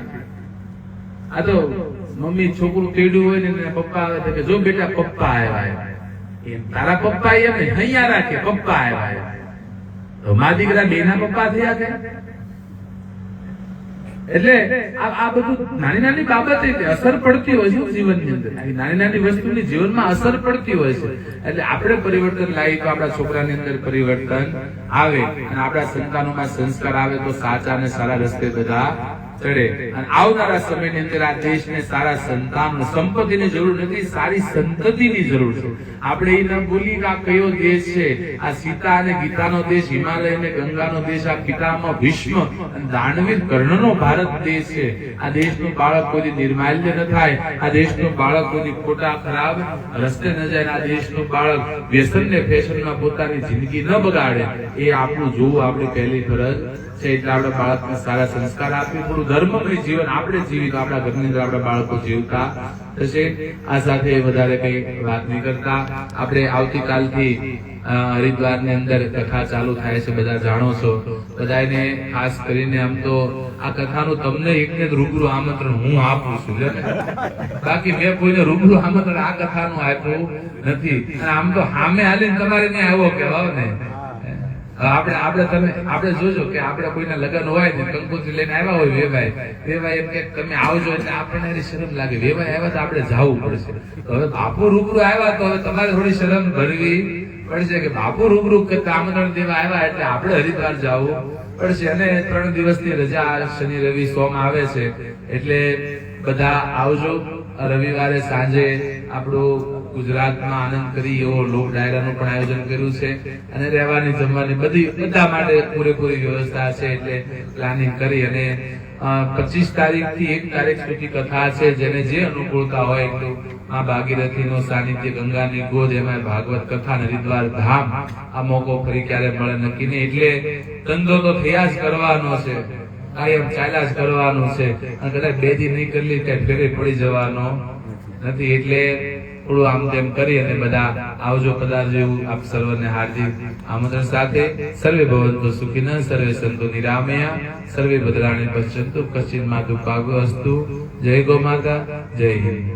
આ તો મમ્મી છોકરું કેડ્યું હોય ને પપ્પા આવે કે જો બેટા પપ્પા આવ્યા એમ તારા પપ્પા એમ હૈયા રાખે પપ્પા આવ્યા તો મા દીકરા બેના પપ્પા થયા કે એટલે આ બધું નાની નાની બાબતે અસર પડતી હોય છે જીવનની અંદર નાની નાની વસ્તુની જીવનમાં અસર પડતી હોય છે એટલે આપણે પરિવર્તન લાવી તો આપણા છોકરાની અંદર પરિવર્તન આવે અને આપણા સંતાનોમાં સંસ્કાર આવે તો સાચા અને સારા રસ્તે બધા ચડે અને આવનારા સમયની અંદર આ દેશને સારા સંતાન સંપત્તિની જરૂર નથી, સારી સંતતિની જરૂર છે. આપણે એ ન ભૂલી કે આ કયો દેશ છે. આ સીતા અને ગીતાનો દેશ, હિમાલય અને ગંગાનો દેશ, આ પિતામહ ભીષ્મ અને દાનવીર કર્ણનો ભારત દેશ છે. આ દેશનું બાળક કોઈ નિર્માલ્ય ન થાય, આ દેશનું બાળક કોઈ ખોટા ખરાબ રસ્તે ન જાય, આ દેશનું બાળક વ્યસન ને ફેશનમાં પોતાની જિંદગી ન બગાડે, એ આપણું જોવું આપણી પહેલી ફરજ છે. એટલે આપણે બાળકને સારા સંસ્કાર આપી, થોડું ધર્મમય જીવન આપણે જીવી તો આપણા ઘરની અંદર આપણા બાળકો જીવતા થશે. આ સાથે વધારે કઈ વાત નહીં કરતા, આપણે આવતીકાલથી હરિદ્વારની અંદર કથા ચાલુ થાય છે, બધા જાણો છો. બધાને ખાસ કરીને આમ તો આ કથાનું તમને એકને રૂબરૂ આમંત્રણ હું આપું છું, બાકી મેં કોઈને રૂબરૂ આમંત્રણ આ કથાનું આપ્યું નથી. અને આમ તો સામે હાલીને તમારે ત્યાં આવ્યો કહેવાય ને. આપણે જોજો કે આપણે કોઈના લગ્ન હોય ને કંકોત્રી લઈને આવ્યા હોય વેવાય એમ કે તમે આવજો, એટલે આપણને એની શરમ લાગે. વેવાય આવ્યા તો આપણે જવું પડશે. તો હવે બાપુ રૂબરૂ આવ્યા તો હવે તમારે થોડી શરમ ભરવી પડશે કે બાપુ રૂબરૂ આમંત્રણ દેવા આવ્યા એટલે આપણે હરિદ્વાર જવું પડશે. અને 3 દિવસની રજા શનિ રવિ સોમ આવે છે, એટલે બધા આવજો. રવિવારે સાંજે આપણું ગુજરાતમાં આનંદ કરી એવો લોક ડાયરાનું પણ આયોજન કર્યું છે, અને રહેવાની જમવાની બધા માટે પૂરેપૂરી વ્યવસ્થા છે. એટલે પ્લાનિંગ કરી અને 25 તારીખથી 1 તારીખ સુધી કથા છે. જેને જે અનુકૂળતા હોય એટલું માં ભાગીરથીનો સાનિધ્ય, ગંગાની ગોદ, એમાં ભાગવત કથા, હરિદ્વાર ધામ, આ મોકો ફરી ક્યારે મળે નક્કી નહીં. એટલે ધંધો તો થયા જ કરવાનો છે, કાયમ ચાલ્યા જ કરવાનું છે. અને કદાચ 2 દી નહીં કરી કઈ ફેરે પડી જવાનો નથી. એટલે થોડું આમ તેમ કરી અને બધા આવજો, પધારજો એવું આપ સર્વને હાર્દિક આમંત્રણ સાથે. સર્વે ભવંતુ સુખિનઃ, સર્વે સંતુ નિરામયા, સર્વે ભદ્રાણિ પશ્યન્તુ, કશ્ચિન્ મા દુઃખાગો અસ્તુ. જય ગો માતા, જય હિન્દ.